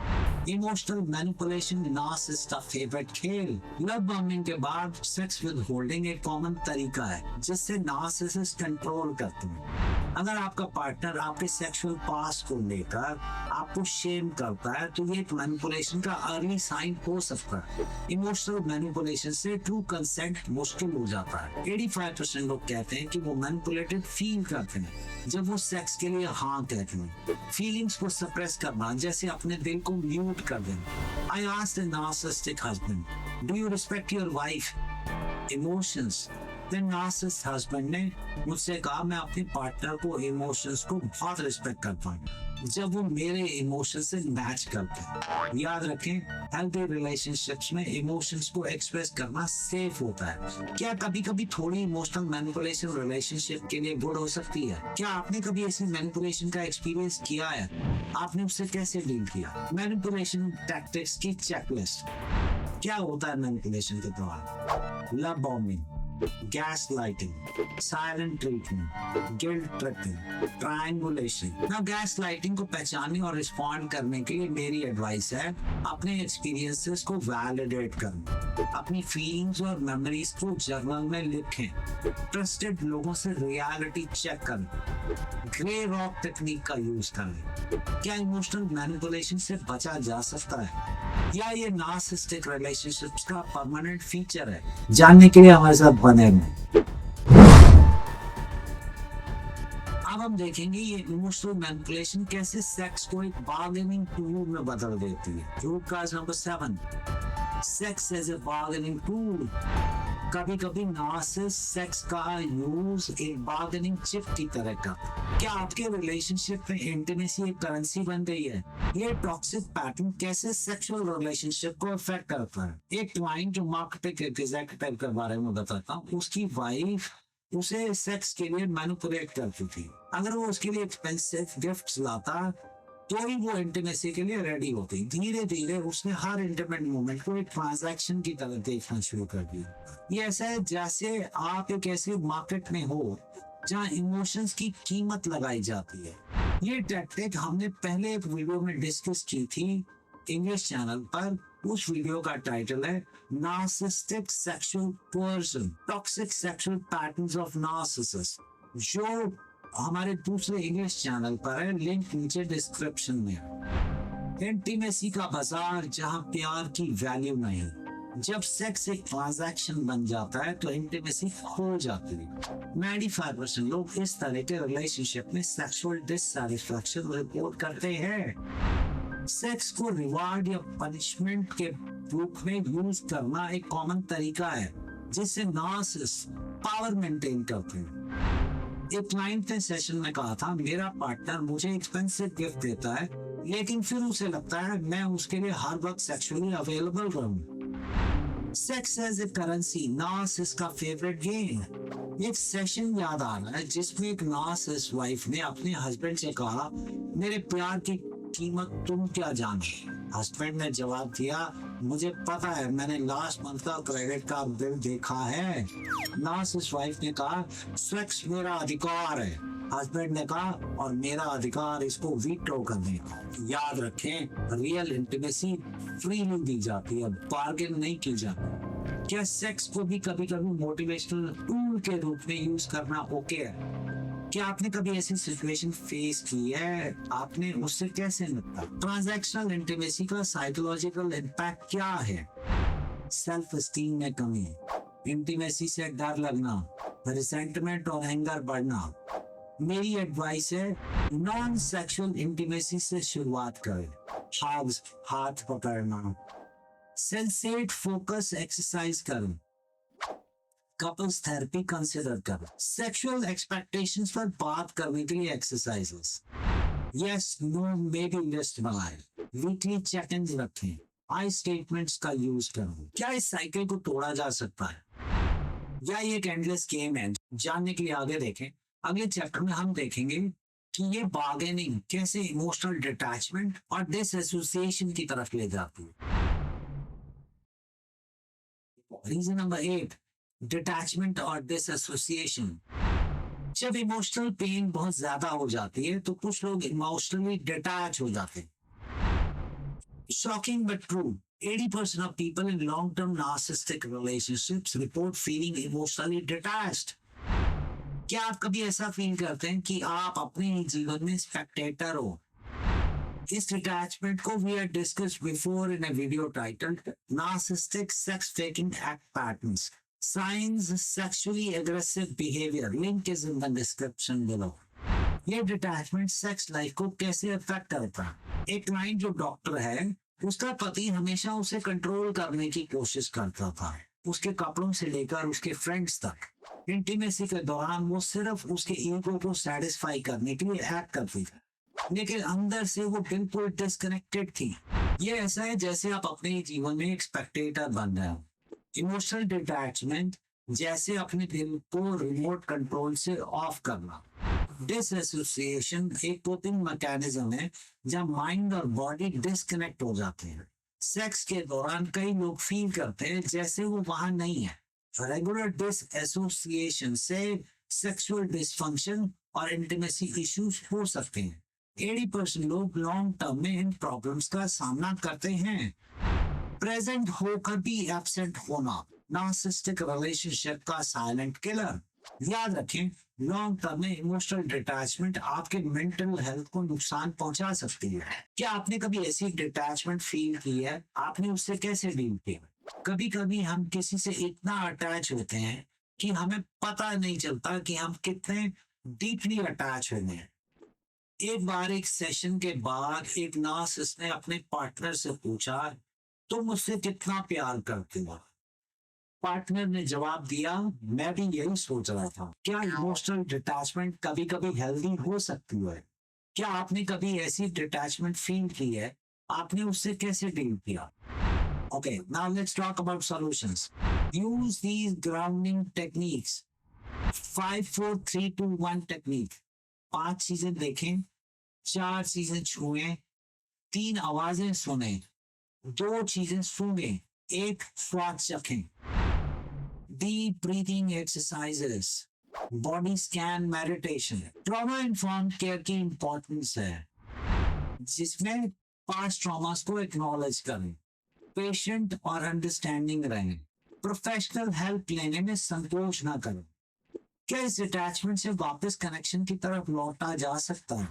इमोशनल मैनिपुलेशन नार्सिसिस्ट का फेवरेट खेल। लव बॉम्बिंग के बाद सेक्स विद होल्डिंग एक कॉमन तरीका है जिससे नार्सिसिस्ट कंट्रोल करते हैं। अगर आपका पार्टनर आपके सेक्सुअल पास्ट को लेकर आपको शेम करता है, तो ये एक मैनिपुलेशन का अर्ली साइन हो सकता है। इमोशनल मैनिपुलेशन से ट्रू कंसेंट मुश्किल हो जाता है। 85% लोग कहते हैं कि वो मैनिपुलेटेड फील करते हैं जब वो सेक्स के लिए हाँ कहते हैं। फीलिंग्स को सप्रेस करना, जैसे अपने दिल को म्यूट कर देना। I asked the narcissistic husband, do you respect your wife emotions? Then narcissist husband ने मुझसे कहा, मैं अपने पार्टनर को इमोशंस को बहुत रिस्पेक्ट करता हूँ जब वो मेरे इमोशन से मैच करते हैं। याद रखें, हेल्थी रिलेशनशिप्स में इमोशंस को एक्सप्रेस करना सेफ होता है। क्या कभी कभी थोड़ी इमोशनल मैनिपुलेशन रिलेशनशिप के लिए गुड हो सकती है? क्या आपने कभी ऐसी मैनिपुलेशन का एक्सपीरियंस किया है? आपने उससे कैसे डील किया? मैनिपुलेशन टैक्टिक्स की चेकलिस्ट। क्या होता है मैनिपुलेशन के दौरान? Love bombing, gaslighting, silent treatment, guilt tripping, triangulation। ना gaslighting को पहचानने और रिस्पॉन्ड करने के लिए मेरी एडवाइस है, अपने एक्सपीरियंसेस को वैलिडेट करें, अपनी फीलिंग्स और मेमोरीज को जर्नल में लिखें, ट्रस्टेड लोगों से रियलिटी चेक करें, ग्रे रॉक टेक्निक का यूज करें। क्या इमोशनल मैनिपुलेशन से बचा जा सकता है, या ये नार्सिसिस्टिक रिलेशनशिप्स का परमानेंट फीचर है? जानने के लिए हमारे साथ बने रहें। अब हम देखेंगे ये इमोशनल मैनिपुलेशन कैसे सेक्स को एक बार्गेनिंग टूल में बदल देती है। Root cause number 7, sex as a bargaining tool. कभी कभी नार्सिसिस्ट सेक्स का यूज एक बार्गेनिंग चिप की तरह का। क्या आपके रिलेशनशिप में इंटीमेसी एक करेंसी बन गई है? ये टॉक्सिक पैटर्न कैसे सेक्सुअल रिलेशनशिप को अफेक्ट करता है? एक क्लाइंट जो मार्केटिंग एग्जीक्यूटिव के बारे में बताता हूँ, उसकी वाइफ उसे सेक्स के लिए मैनिपुलेट करती थी। अगर वो उसके लिए एक्सपेंसिव गिफ्ट्स लाता तो ही वो इंटीमेसी के लिए रेडी होती। धीरे धीरे उसने हर इंटीमेट मोमेंट को एक ट्रांजैक्शन की तरह देखना शुरू कर दिया। ये ऐसा है जैसे आप एक ऐसे मार्केट में हो जहाँ इमोशंस की कीमत लगाई जाती है। ये टैक्टिक हमने पहले एक वीडियो में डिस्कस की थी इंग्लिश चैनल पर। उस वीडियो का टाइटल है narcissistic sexual कोर्सन, toxic sexual patterns of narcissist, जो हमारे दूसरे इंग्लिश चैनल पर है, लिंक नीचे डिस्क्रिप्शन में। इंटीमेसी का बाजार जहां प्यार की वैल्यू नहीं। जब सेक्स एक ट्रांजैक्शन बन जाता है तो इंटीमेसी खो जाती है। 95% लोग इस तरह के रिलेशनशिप में सेक्सुअल डिससैटिस्फैक्शन रिपोर्ट करते हैं। सेक्स को रिवार्ड या पनिशमेंट के रूप में यूज करना एक कॉमन तरीका है जिससे नार्सिसिस्ट पावर मेंटेन करते हैं। एक क्लाइंट ने सेशन में कहा था, मेरा पार्टनर मुझे एक्सपेंसिव गिफ्ट देता है लेकिन फिर उसे लगता है मैं उसके लिए हर वक्त सेक्सुअली अवेलेबल रहूं। Sex as a currency, narcissist का फेवरेट गेम। एक सेशन याद आ रहा है जिसमें एक नार्सिसिस्ट वाइफ ने अपने हस्बैंड से कहा, मेरे प्यार की कीमत तुम क्या जानते। हस्बैंड ने जवाब दिया, मुझे पता है, मैंने लास्ट मंथ का क्रेडिट का बिल देखा है। नार्सिसिस्ट वाइफ ने कहा, सेक्स मेरा अधिकार है। हस्बैंड ने कहा, और मेरा अधिकार इसको वीटो करने का। याद रखें, रियल इंटीमेसी फ्रीली दी जाती है, बार्गेन नहीं की जाती। क्या सेक्स को भी कभी कभी मोटिवेशनल टूल के रूप में यूज करना ओके है? क्या आपने कभी ऐसी सिचुएशन फेस की है? आपने उससे कैसे निपटा? ट्रांजैक्शनल इंटीमेसी का साइकोलॉजिकल इम्पैक्ट क्या है? सेल्फ एस्टीम में कमी, इंटीमेसी से डर लगना, रिसेंटमेंट और एंगर बढ़ना। मेरी एडवाइस है, नॉन सेक्सुअल इंटीमेसी से शुरुआत करें। हग्स, हाथ पकड़ना, सेंसेट फोकस एक्सरसाइज करें, कपल्स थेरेपी कंसिडर करें, सेक्सुअल एक्सपेक्टेशंस पर बात करने के लिए exercises, yes no maybe list बनाएं, वीकली चेक इन रखें, आई स्टेटमेंट्स का यूज करें। क्या इस साइकिल को तोड़ा जा सकता है या ये एक एंडलेस गेम है? जानने के लिए आगे देखें। अगले चैप्टर में हम देखेंगे कि ये बार्गेनिंग कैसे इमोशनल डिटैचमेंट और डिसएसोसिएशन की तरफ ले जाती है। रीजन नंबर 8, डिटैचमेंट और डिसएसोसिएशन। जब इमोशनल पेन बहुत ज्यादा हो जाती है तो कुछ लोग इमोशनली डिटैच हो जाते हैं। Shocking but true, 80% of people in long-term narcissistic relationships report feeling emotionally detached. क्या आप कभी ऐसा फील करते हैं कि आप अपने ही जीवन में स्पेक्टेटर हो? इस डिटैचमेंट को we had discussed before in a video titled Narcissistic Sex Faking Act Patterns. Signs sexually aggressive behavior. Link is in the description below. ये डिटैचमेंट सेक्स लाइफ को कैसे अफेक्ट करता है? एक क्लाइंट जो डॉक्टर है, उसका पति हमेशा उसे कंट्रोल करने की कोशिश करता था, उसके कपड़ों से लेकर उसके फ्रेंड्स तक। इंटीमेसी के दौरान वो सिर्फ उसके ईगो को सेटिस्फाई करने के लिए एक्ट करती थी, लेकिन अंदर से वो बिल्कुल डिस्कनेक्टेड थी। ये ऐसा है जैसे आप अपने जीवन में एक स्पेक्टेटर बन रहे हो। इमोशनल डिटैचमेंट जैसे अपने दिल को रिमोट कंट्रोल से ऑफ करना। डिसएसोसिएशन एक कोपिंग मैकेनिज्म है जहां माइंड और बॉडी डिस्कनेक्ट हो जाते हैं। सेक्स के दौरान कई लोग फील करते हैं जैसे वो वहां नहीं है। रेगुलर डिसएसोसिएशन से सेक्सुअल डिसफंक्शन और इंटीमेसी इश्यूज हो सकते हैं। 80% लोग लॉन्ग टर्म में इन प्रॉब्लम्स का सामना करते हैं। प्रेजेंट होकर भी एब्सेंट होना, नार्सिसिस्टिक रिलेशनशिप का साइलेंट किलर। याद रखें, लॉन्ग टर्म में इमोशनल डिटैचमेंट आपके मेंटल हेल्थ को नुकसान पहुंचा सकती है। क्या आपने कभी ऐसी डिटैचमेंट फील की है? आपने उससे कैसे डील किया? कभी कभी हम किसी से इतना अटैच होते हैं कि हमें पता नहीं चलता कि हम कितने डीपली अटैच हुए हैं। एक बार एक सेशन के बाद एक नार्सिसिस्ट ने अपने पार्टनर से पूछा, तुम मुझसे कितना प्यार करते हो? पार्टनर ने जवाब दिया, मैं भी यही सोच रहा था। क्या इमोशनल डिटैचमेंट कभी कभी हेल्दी हो सकती है? क्या आपने कभी ऐसी डिटैचमेंट फील की है? आपने उससे कैसे डील किया? Okay, now let's talk about solutions. Use these grounding techniques. 5, 4, 3, 2, 1 technique. 5 चीजें देखें 4 चीजें छुए, 3 आवाजें सुने, 2 चीजें सूंघे, 1 स्वाद चखें। Deep breathing exercises, body scan meditation, trauma informed care की इंपॉर्टेंस है, जिसमें पास्ट ट्रॉमास को एक्नॉलेज करें, पेशेंट और अंडरस्टैंडिंग रहें, प्रोफेशनल हेल्प लेने में संकोच ना करें। क्या इस अटैचमेंट से वापस कनेक्शन की तरफ लौटा जा सकता है,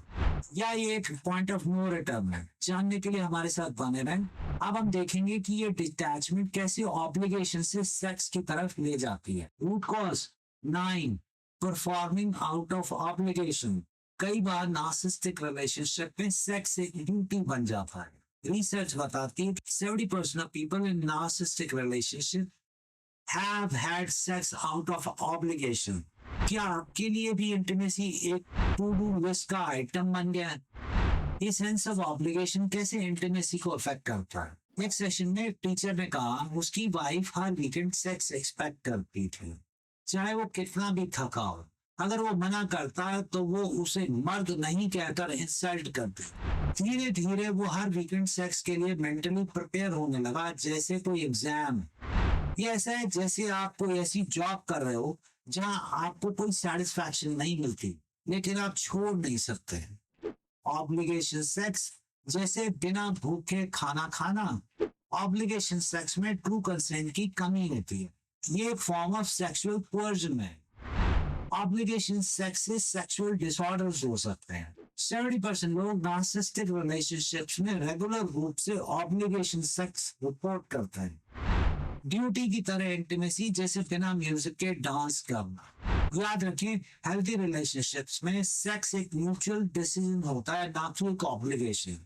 या ये एक पॉइंट ऑफ नो रिटर्न है? जानने के लिए हमारे साथ बने रहें। अब हम देखेंगे कि ये डिटैचमेंट कैसे ऑब्लिगेशन से सेक्स की तरफ ले जाती है। Root cause 9, performing out of obligation. कई बार नार्सिसिस्टिक रिलेशनशिप में सेक्स एक ड्यूटी बन जाता है। रिसर्च बताती है कि 70% of people in narcissistic relationship have had sex out of obligation। क्या आपके लिए भी इंटीमेसी एक टू डू लिस्ट का आइटम बन गया है? ये सेंस ऑफ ऑब्लिगेशन कैसे इंटीमेसी को अफेक्ट करता है? एक सेशन में एक टीचर ने कहा उसकी वाइफ हर वीकेंड सेक्स एक्सपेक्ट करती थी, चाहे वो कितना भी थका हो। अगर वो मना करता है तो वो उसे मर्द नहीं कहकर इंसल्ट करती। धीरे धीरे वो हर वीकेंड सेक्स के लिए मेंटली प्रिपेयर होने लगा जैसे कोई एग्जाम। ये ऐसा है जैसे आप कोई ऐसी जॉब कर रहे हो जहां आपको कोई सेटिस्फैक्शन नहीं मिलती, लेकिन आप छोड़ नहीं सकते। ऑब्लिगेशन सेक्स जैसे बिना भूखे खाना खाना। ऑब्लिगेशन सेक्स में ट्रू कंसेंट की कमी होती है। ये एक फॉर्म ऑफ सेक्सुअल कोर्जन है। ऑब्लिगेशन सेक्स से सेक्सुअल डिसऑर्डर्स हो सकते हैं। 70% लोग नार्सिसिस्टिक रिलेशनशिप्स में रेगुलर रूप से ऑब्लिगेशन सेक्स रिपोर्ट करते हैं। ड्यूटी की तरह इंटीमेसी जैसे बिना म्यूजिक के डांस करना। याद रखें, हेल्थी रिलेशनशिप्स में सेक्स एक म्यूचुअल डिसीजन होता है, ना कि एक ऑब्लिगेशन।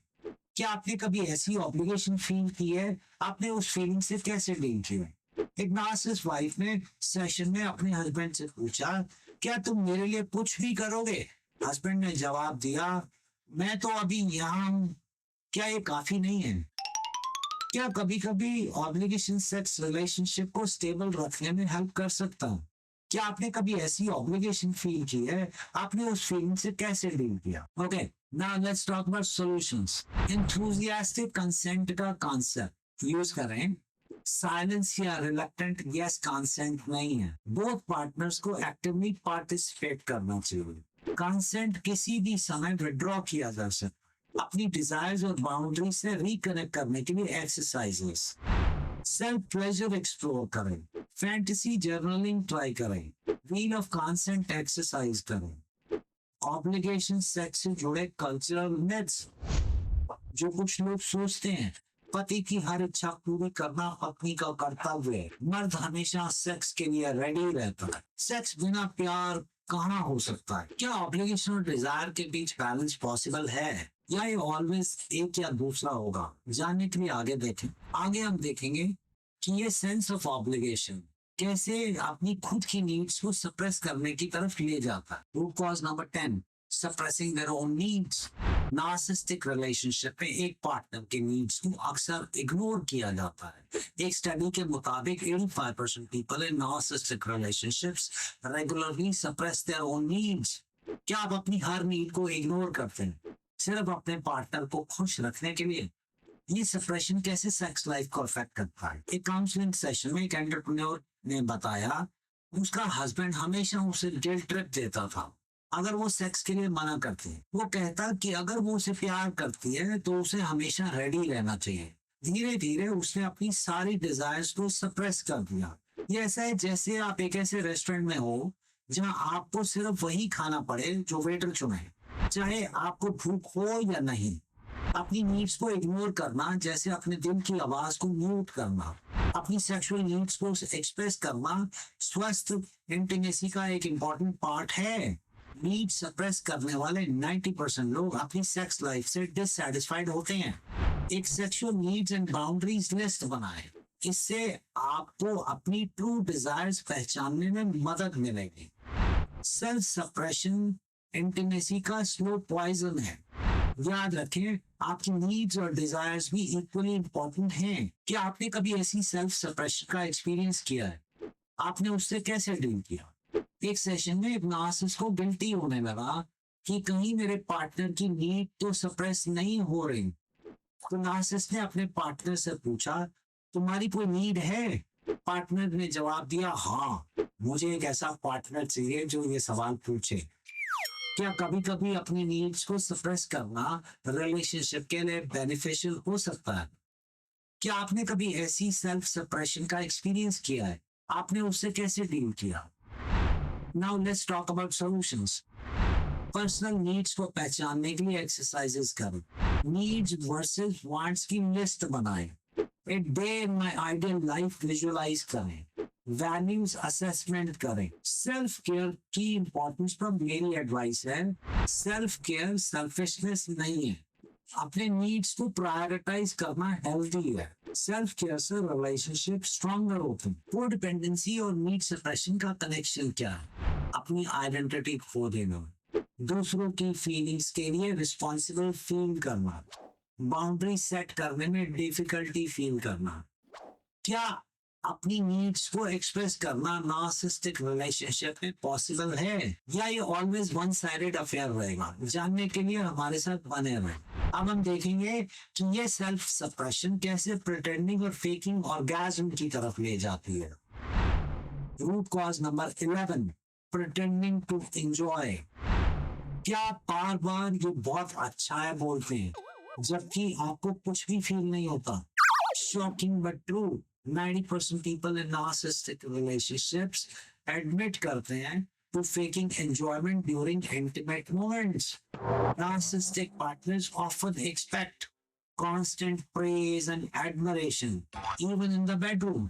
क्या आपने कभी ऐसी ऑब्लिगेशन फील की है? आपने उस फीलिंग से कैसे डील किया? एक नार्सिसिस्ट वाइफ ने सेशन में अपने हस्बैंड से पूछा, क्या तुम मेरे लिए कुछ भी करोगे? हस्बैंड ने जवाब दिया, मैं तो अभी यहाँ हूँ, क्या ये काफी नहीं है? क्या कभी कभी ऑब्लिगेशन सेक्स रिलेशनशिप को स्टेबल रखने में हेल्प कर सकता है? क्या आपने कभी ऐसी ऑब्लिगेशन फील की है? आपने उस फीलिंग से कैसे डील किया? Okay, now let's talk about solutions. Enthusiastic consent का कॉन्सेप्ट यूज करें। साइलेंस या रिलक्टेंट यस कंसेंट नहीं है। बोथ पार्टनर्स को एक्टिवली पार्टिसिपेट करना चाहिए। कंसेंट किसी भी समय विड्रॉ किया जा सकता है। अपनी डिजायर्स और बाउंड्री से रिकनेक्ट करने के लिए एक्सरसाइजेस। सेल्फ प्लेजर एक्सप्लोर करें, फैंटेसी जर्नलिंग ट्राई करें, व्हील ऑफ कंसेंट एक्सरसाइज करें। ऑब्लिगेशन सेक्स से जुड़े कल्चरल मिथ्स। जो कुछ लोग सोचते हैं पति की हर इच्छा पूरी करना पत्नी का कर्तव्य है, मर्द हमेशा सेक्स के लिए रेडी रहता है, सेक्स बिना प्यार कहाँ हो सकता है? क्या ऑब्लिगेशन और डिजायर के बीच बैलेंस पॉसिबल है, या ये ऑलवेज एक या दूसरा होगा? जानने के लिए आगे देखें। आगे हम देखेंगे कि ये सेंस ऑफ ऑब्लिगेशन कैसे अपनी खुद की नीड्स को सप्रेस करने की तरफ ले जाता है। Root cause number 10, suppressing their own needs. Narcissistic relationship में एक पार्टनर के नीड्स को अक्सर इग्नोर किया जाता है। एक स्टडी के मुताबिक 85% people in narcissistic relationships regularly suppress there own needs. क्या आप अपनी हर नीड को इग्नोर करते हैं सिर्फ अपने पार्टनर को खुश रखने के लिए? ये सप्रेशन कैसे सेक्स लाइफ को अफेक्ट करता है? एक काउंसलिंग सेशन में एक एंटरप्रेन्योर ने बताया उसका हस्बैंड हमेशा उसे गिल्ट ट्रिप देता था अगर वो सेक्स के लिए मना करती है। वो कहता कि अगर वो उसे प्यार करती है तो उसे हमेशा रेडी रहना चाहिए। धीरे धीरे उसने अपनी सारी डिजायर्स को सप्रेस कर दिया। ये ऐसा है जैसे आप एक ऐसे रेस्टोरेंट में हो जहां आपको सिर्फ वही खाना पड़े जो वेटर चुने, चाहे आपको भूख हो या नहीं। अपनी नीड्स को इग्नोर करना जैसे अपने दिल की आवाज को म्यूट करना। अपनी सेक्सुअल नीड्स को एक्सप्रेस करना स्वस्थ इंटीमेसी का एक इम्पॉर्टेंट पार्ट है। नीड सप्रेस करने वाले 90% लोग अपनी सेक्स लाइफ से डिससैटिस्फाइड होते हैं। एक sexual needs and boundaries list बनाएं। इससे आपको अपनी ट्रू डिजायर्स पहचानने में मदद मिलेगी। सेल्फ सप्रेशन इंटीमेसी का स्लो पॉइजन है। याद रखें, आपकी नीड्स और डिजायर्स भी इक्वली इंपॉर्टेंट हैं। क्या आपने कभी ऐसी सेल्फ सप्रेशन का एक्सपीरियंस किया है? आपने उससे कैसे डील किया? एक सेशन में एक नार्सिसिस्ट को गिल्टी होने लगा कि कहीं मेरे पार्टनर की नीड तो सप्रेस नहीं हो रही। तो नार्सिसिस्ट ने अपने पार्टनर से पूछा, तुम्हारी कोई नीड है? पार्टनर ने जवाब दिया, हाँ, मुझे एक ऐसा पार्टनर चाहिए जो ये सवाल पूछे। क्या कभी कभी अपनी नीड्स को सप्रेस करना रिलेशनशिप के लिए बेनिफिशियल हो सकता है? क्या आपने कभी ऐसी सेल्फ सप्रेशन का एक्सपीरियंस किया है? आपने उससे कैसे डील किया? Now let's talk about solutions. Personal needs को पहचानने के लिए एक्सरसाइजेस करें। नीड्स वर्सेस वांट्स की लिस्ट बनाएं। एक day in my ideal life visualise करें। वैल्यूज असेसमेंट करें। सेल्फ केयर की इंपॉर्टेंस पर मेरी एडवाइस है, सेल्फ केयर सेल्फिशनेस नहीं है। अपने नीड्स को प्रायोरिटाइज करना हेल्दी है। सेल्फ केयर से रिलेशनशिप स्ट्रॉन्गर होते हैं। कोडिपेंडेंसी और नीड सप्रेशन का कनेक्शन क्या है? अपनी आइडेंटिटी खो देना, दूसरों की फीलिंग्स के लिए रिस्पॉन्सिबल फील करना, बाउंड्री सेट करने में डिफिकल्टी फील करना। क्या अपनी नीड्स को एक्सप्रेस करना नार्सिसिस्टिक रिलेशनशिप में पॉसिबल है, या ये ऑलवेज वन साइडेड अफेयर रहेगा? जानने के लिए हमारे साथ बने रहें। अब हम देखेंगे कि ये सेल्फ सप्रेशन कैसे प्रिटेंडिंग और फेकिंग ऑर्गेज्म की तरफ ले जाती है। Root cause number 11, pretending to enjoy. क्या आप बार बार ये बहुत अच्छा है बोलते हैं जबकि आपको कुछ भी फील नहीं होता? Shocking but true, 90% people in narcissistic relationships admit करते हैं to faking enjoyment during intimate moments. Narcissistic partners often expect constant praise and admiration even in the bedroom.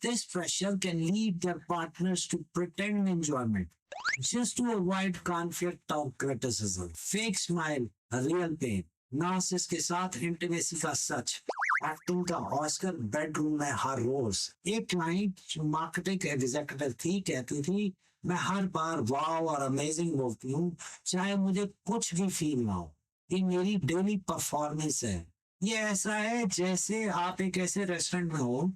This pressure can lead their partners to pretend enjoyment just to avoid conflict or criticism. Fake smile, real pain. Nazis के साथ इंटीमेसी का सच, एक्टिंग का ऑस्कर बेडरूम में हर रोज। एक क्लाइंट जो मार्केटिंग एग्जीक्यूटिव थी कहती थी, मैं हर बार वाव और अमेजिंग बोलती हूँ चाहे मुझे कुछ भी फील ना हो। ये मेरी डेली परफॉर्मेंस है। ये ऐसा है जैसे आप एक ऐसे रेस्टोरेंट में हो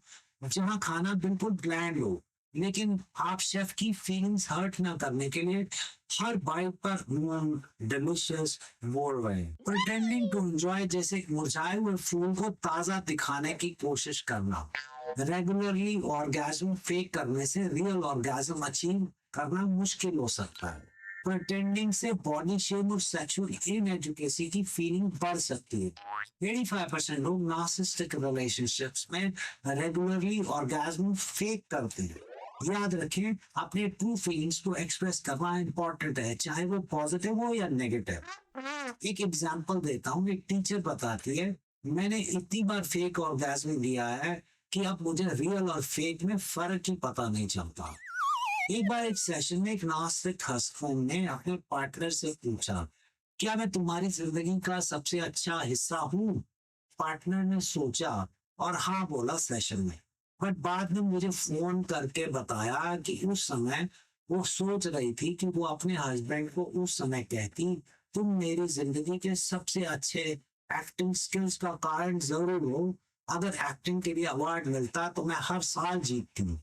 जहाँ खाना बिल्कुल ब्लैंड हो, लेकिन आप शेफ की फीलिंग्स हर्ट ना करने के लिए हर बाइट पर डिलीशियस बोल रहे हैं। प्रिटेंडिंग टू एंजॉय जैसे मुरझाए हुए फूल को ताजा दिखाने की कोशिश करना। रेगुलरली ऑर्गेज्म फेक करने से रियल ऑर्गेज्म अचीव करना मुश्किल हो सकता है। प्रिटेंडिंग से बॉडी शेम और सेक्सुअल इनएजुकेसी की फीलिंग बढ़ सकती है। 85% लोग नार्सिसिस्टिक रिलेशनशिप्स में रेगुलरली ऑर्गेज्म फेक करते हैं। याद रखें, अपने ट्रू फीलिंग्स को एक्सप्रेस करना इंपॉर्टेंट है, चाहे वो पॉजिटिव हो या नेगेटिव। एक एग्जांपल देता हूँ। एक टीचर बताती है, मैंने इतनी बार फेक ऑर्गेज्म दिया है कि अब मुझे रियल और फेक में फर्क ही पता नहीं चलता। एक बार एक सेशन में एक नास्तिक हस्बैंड ने अपने पार्टनर से पूछा, क्या मैं तुम्हारी जिंदगी का सबसे अच्छा हिस्सा हूँ? पार्टनर ने सोचा और हाँ बोला सेशन में, बट बाद में मुझे फोन करके बताया कि उस समय वो सोच रही थी कि वो अपने हस्बैंड को उस समय कहती, तुम मेरी जिंदगी के सबसे अच्छे एक्टिंग स्किल्स का कारण जरूर हो, अगर एक्टिंग के लिए अवार्ड मिलता तो मैं हर साल जीतती।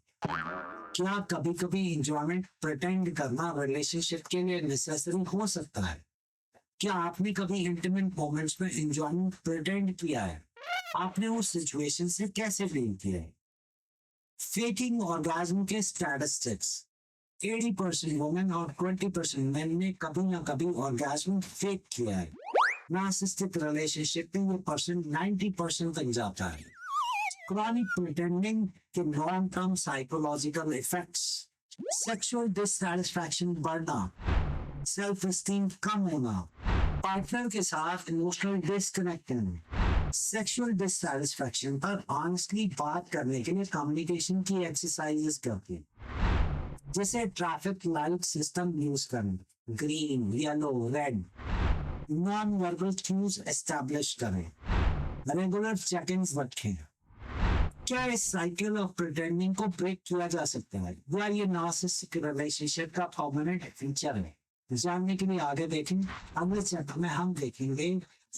क्या कभी कभी इंजॉयमेंट प्रिटेंड करना रिलेशनशिप के लिए नेसेसरी हो सकता है? क्या आपने कभी इंटीमेट मोमेंट्स में इंजॉयमेंट प्रिटेंड किया है? आपने उस सिचुएशन से कैसे डील किया है? फेकिंग ऑर्गेज्म के स्टैटिस्टिक्स, 80% वुमेन और 20% मेन ने कभी ना कभी ऑर्गेज्म फेक किया है। नार्सिसिस्टिक रिलेशनशिप में ये परसेंट 90% तक जाता है। Chronic pretending के long term psychological effects, sexual dissatisfaction बढ़ना, self esteem कम होना, पार्टनर के साथ इमोशनल डिस्कनेक्टिंग, सेक्सुअल डिससैटिस्फैक्शन पर ऑनेस्टली बात करने के लिए कम्युनिकेशन की एक्सरसाइजेस करते हैं, जैसे ट्रैफिक लाइट सिस्टम यूज करना, green, yellow, red, non verbal cues establish करें, रेगुलर चेक इन रखें। क्या इस साइकिल ऑफ प्रिटेंडिंग को ब्रेक किया जा सकता है, या ये नार्सिसिस्टिक रिलेशनशिप का परमानेंट फीचर है? जानने के लिए आगे देखें। अगले चैप्टर में हम देखेंगे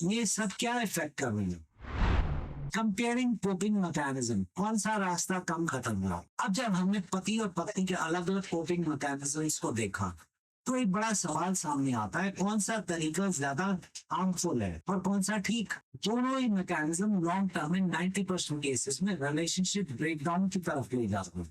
ये सब क्या इफेक्ट कर रही है। कंपेयरिंग कोपिंग मैकेनिज्म, कौन सा रास्ता कम खतरनाक? अब जब हमने पति और पत्नी के अलग अलग कोपिंग मैकेनिज्म्स को देखा, तो एक बड़ा सवाल सामने आता है, कौन सा तरीका ज्यादा हार्मफुल है और कौन सा ठीक। दोनों ही मैकेनिज्म लॉन्ग टर्म में 90% केसेस में रिलेशनशिप ब्रेकडाउन की तरफ ले जाते हैं।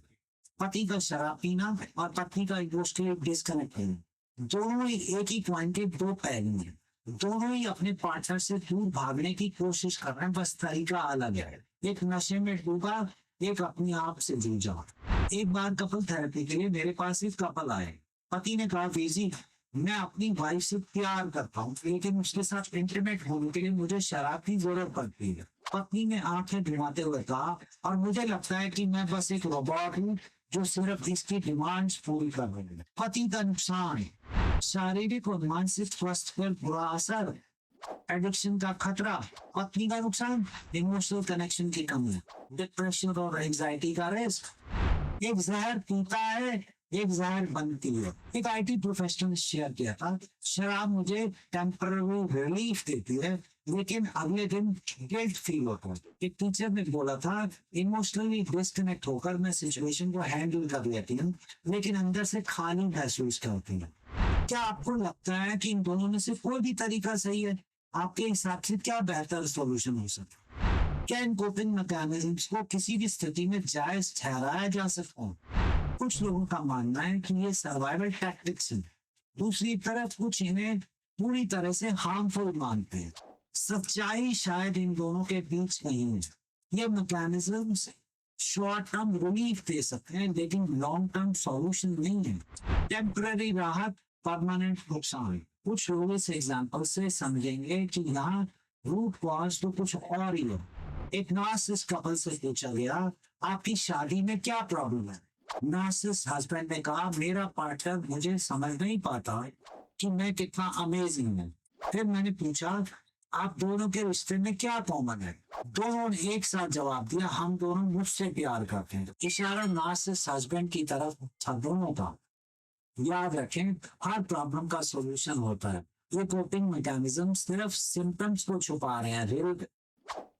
पति का शराब पीना और पत्नी का इमोशनल डिस्कनेक्ट होना, दोनों ही एक ही कॉइन के दो पहलू हैं। दोनों ही अपने पार्टनर से दूर भागने की कोशिश कर रहे हैं, बस तरीका अलग है। एक नशे में डूबा, एक अपने आप से जूझा। एक बार कपल थेरेपी के लिए मेरे पास एक कपल आए। पति ने कहा, वीजी, मैं अपनी वाइफ से प्यार करता हूँ, लेकिन उसके साथ इंटीमेट होने के लिए मुझे शराब की जरूरत पड़ती है। पत्नी ने आंखें घुमाते हुए कहा, और मुझे लगता है कि मैं बस एक रोबोट हूँ जो सिर्फ इसकी डिमांड्स पूरी कर रही है। पति का नुकसान, शारीरिक और मानसिक स्वास्थ्य पर बुरा असर, एडिक्शन का खतरा। पत्नी का नुकसान, इमोशनल कनेक्शन की कमी, डिप्रेशन और एंजाइटी का रिस्क। एक जहर पीता है, एक जहर बनती है। एक आईटी प्रोफेशनल ने शेयर किया था, शराब मुझे टेम्पररी रिलीफ देती है, लेकिन अगले दिन गिल्ट फील होता है। एक टीचर ने बोला था, इमोशनली डिस्कनेक्ट होकर मैं सिचुएशन को हैंडल कर लेती हूँ, लेकिन अंदर से खाली महसूस करती हूँ। क्या आपको लगता है कि इन दोनों में से कोई भी तरीका सही है? आपके हिसाब से क्या बेहतर सॉल्यूशन हो सकता है? क्या इन कोपिंग मैकेनिज्म्स को किसी भी स्थिति में जायज ठहराया जा सकता है? कुछ लोगों का मानना है कि ये सर्वाइवल टैक्टिक्स हैं, दूसरी तरफ कुछ इन्हें पूरी तरह से हार्मफुल मानते हैं। सच्चाई शायद इन दोनों के बीच कहीं है। ये मैकेनिज्म्स शॉर्ट टर्म रिलीफ दे सकते हैं, लेकिन लॉन्ग टर्म सॉल्यूशन नहीं है। टेम्पररी राहत, परमानेंट नुकसान। कुछ लोग इस एग्जाम्पल से समझेंगे कि यहाँ रूट कॉज तो कुछ और ही है। एक नार्सिसिस्ट कपल से पूछा गया, आपकी शादी में क्या प्रॉब्लम है? नार्सिसिस्ट हस्बैंड ने कहा, मेरा पार्टनर मुझे समझ नहीं पाता कि मैं कितना अमेजिंग हूँ। फिर मैंने पूछा, आप दोनों के रिश्ते में क्या कॉमन है? दोनों ने एक साथ जवाब दिया, हम दोनों मुझसे प्यार करते हैं। इशारा नार्सिसिस्ट हस्बैंड की तरफ था दोनों का। याद रखें, हर प्रॉब्लम का सॉल्यूशन होता है। ये कोपिंग मैकेनिज्म सिर्फ सिम्टम्स को छुपा रहे हैं,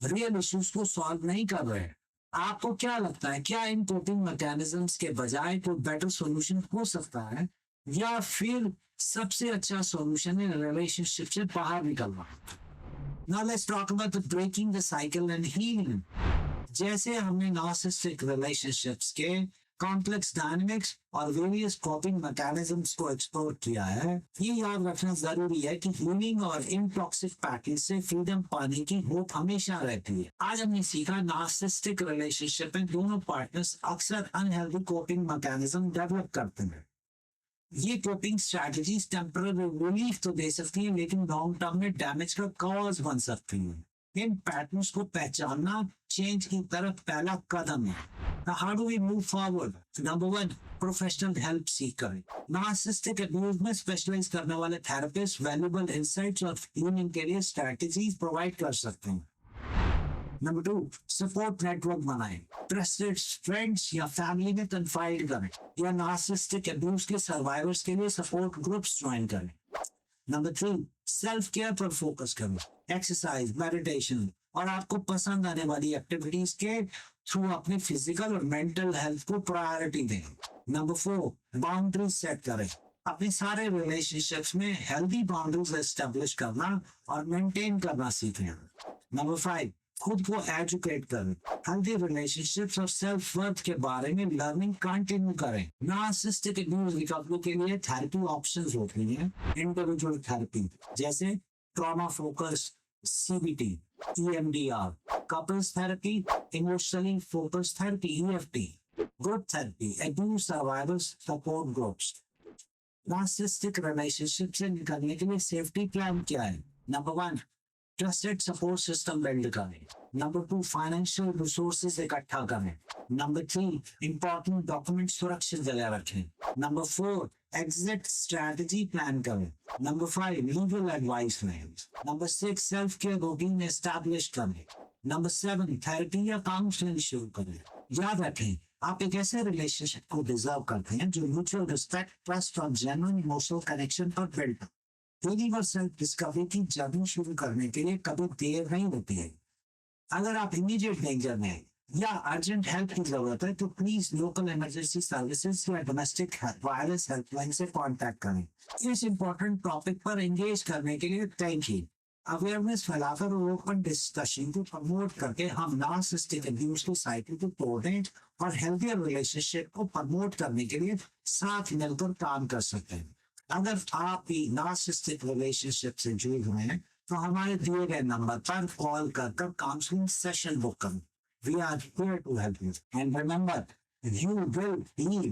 रियल इश्यूज को सॉल्व नहीं कर रहे हैं। आपको क्या लगता है, क्या इन कोपिंग मैकेनिज्म्स के बजाय कोई बेटर सॉल्यूशन हो सकता है, या फिर सबसे अच्छा सॉल्यूशन है रिलेशनशिप से बाहर निकलना? Now let's talk about the breaking the cycle and healing. जैसे हमने नार्सिसिस्टिक रिलेशनशिप्स के कॉम्प्लेक्स डायनेमिक्स और वेरियस कॉपिंग मैकेनिज्म्स को एक्सप्लोर किया है, ये याद रखना जरूरी है कि हीलिंग और इन टॉक्सिक पैकेज से फ्रीडम पाने की होप हमेशा रहती है। आज हमने सीखा, नार्सिसिस्टिक रिलेशनशिप में दोनों पार्टनर्स अक्सर अनहेल्दी कॉपिंग मैकेनिज्म डेवलप करते हैं। ये कोपिंग स्ट्रैटेजीज टेम्पररी रिलीफ तो दे सकती है, लेकिन लॉन्ग टर्म में डैमेज का कॉज बन सकती है। इन पैटर्न्स को पहचानना चेंज की तरफ पहला कदम है। Now, how do we move forward? Number one, professional help सीख करें। नार्सिसिस्टिक अब्यूज में स्पेशलाइज करने वाले थेरेपिस्ट वैल्यूबल इंसाइट्स और हीलिंग के लिए स्ट्रैटेजीज प्रोवाइड कर सकते हैं। नंबर टू, सपोर्ट नेटवर्क बनाएं। ट्रस्टेड फ्रेंड्स या फैमिली में कन्फाइड करें, या नार्सिसिस्टिक अब्यूज के सर्वाइवर्स के लिए सपोर्ट ग्रुप्स ज्वाइन करें। नंबर थ्री, सेल्फ केयर पर फोकस करें। एक्सरसाइज, मेडिटेशन और आपको पसंद आने वाली एक्टिविटीज के थ्रू अपने फिजिकल और मेंटल हेल्थ को प्रायोरिटी दें। नंबर फोर, बाउंड्रीज सेट करें। अपने सारे रिलेशनशिप्स में हेल्दी बाउंड्रीज एस्टेब्लिश करना और मेंटेन करना सीखें। नंबर फाइव, खुद को एजुकेट करें। हेल्दी रिलेशनशिप्स और सेल्फ वर्थ के बारे में लर्निंग कंटिन्यू करें। नार्सिसिस्टिक अब्यूज रिकवरी के लिए थेरेपी ऑप्शंस होती हैं। इंडिविजुअल थेरेपी जैसे trauma focus, CBT, EMDR, couples therapy, emotionally focus therapy, EFT, group therapy, abuse survivors support groups. Narcissistic relationship से निकलने के लिए सेफ्टी प्लान क्या है? Number one, trusted support system build करें। नंबर टू, फाइनेंशियल रिसोर्सेज इकट्ठा करें। नंबर थ्री, इंपॉर्टेंट डॉक्यूमेंट सुरक्षित जगह रखें। Number four, exit strategy plan करें। नंबर फाइव, लीगल एडवाइस लें। Number six, self care routine establish करें। नंबर सेवन, थेरेपी या काउंसलिंग शुरू करें। याद रखें, आप एक ऐसे रिलेशनशिप को डिजर्व करते हैं जो म्यूचुअल रिस्पेक्ट, ट्रस्ट और जेन्युइन इमोशनल कनेक्शन पर बिल्ड हो। हीलिंग और सेल्फ डिस्कवरी की जर्नी शुरू करने के लिए कभी देर नहीं होती है। अगर आप इमीडिएट डेंजर में हैं या अर्जेंट हेल्प की जरूरत है तो प्लीज लोकल इमरजेंसी सर्विसेज या डोमेस्टिक वायरलेस हेल्पलाइन से कांटेक्ट करें। इस इंपॉर्टेंट टॉपिक पर एंगेज करने के लिए थैंक यू। अवेयरनेस फैलाकर और ओपन डिस्कशन को प्रमोट करके हम नार्सिसिस्टिक अब्यूज की साइकिल को तोड़ने और हेल्थियर रिलेशनशिप को प्रमोट करने के लिए साथ मिलकर काम कर सकते हैं। अगर आप भी नार्सिसिस्टिक रिलेशनशिप से जुड़े हुए हैं तो हमारे दिए गए नंबर पर कॉल कर काउंसलिंग सेशन बुक करें। We are here to help you. And remember, you will heal.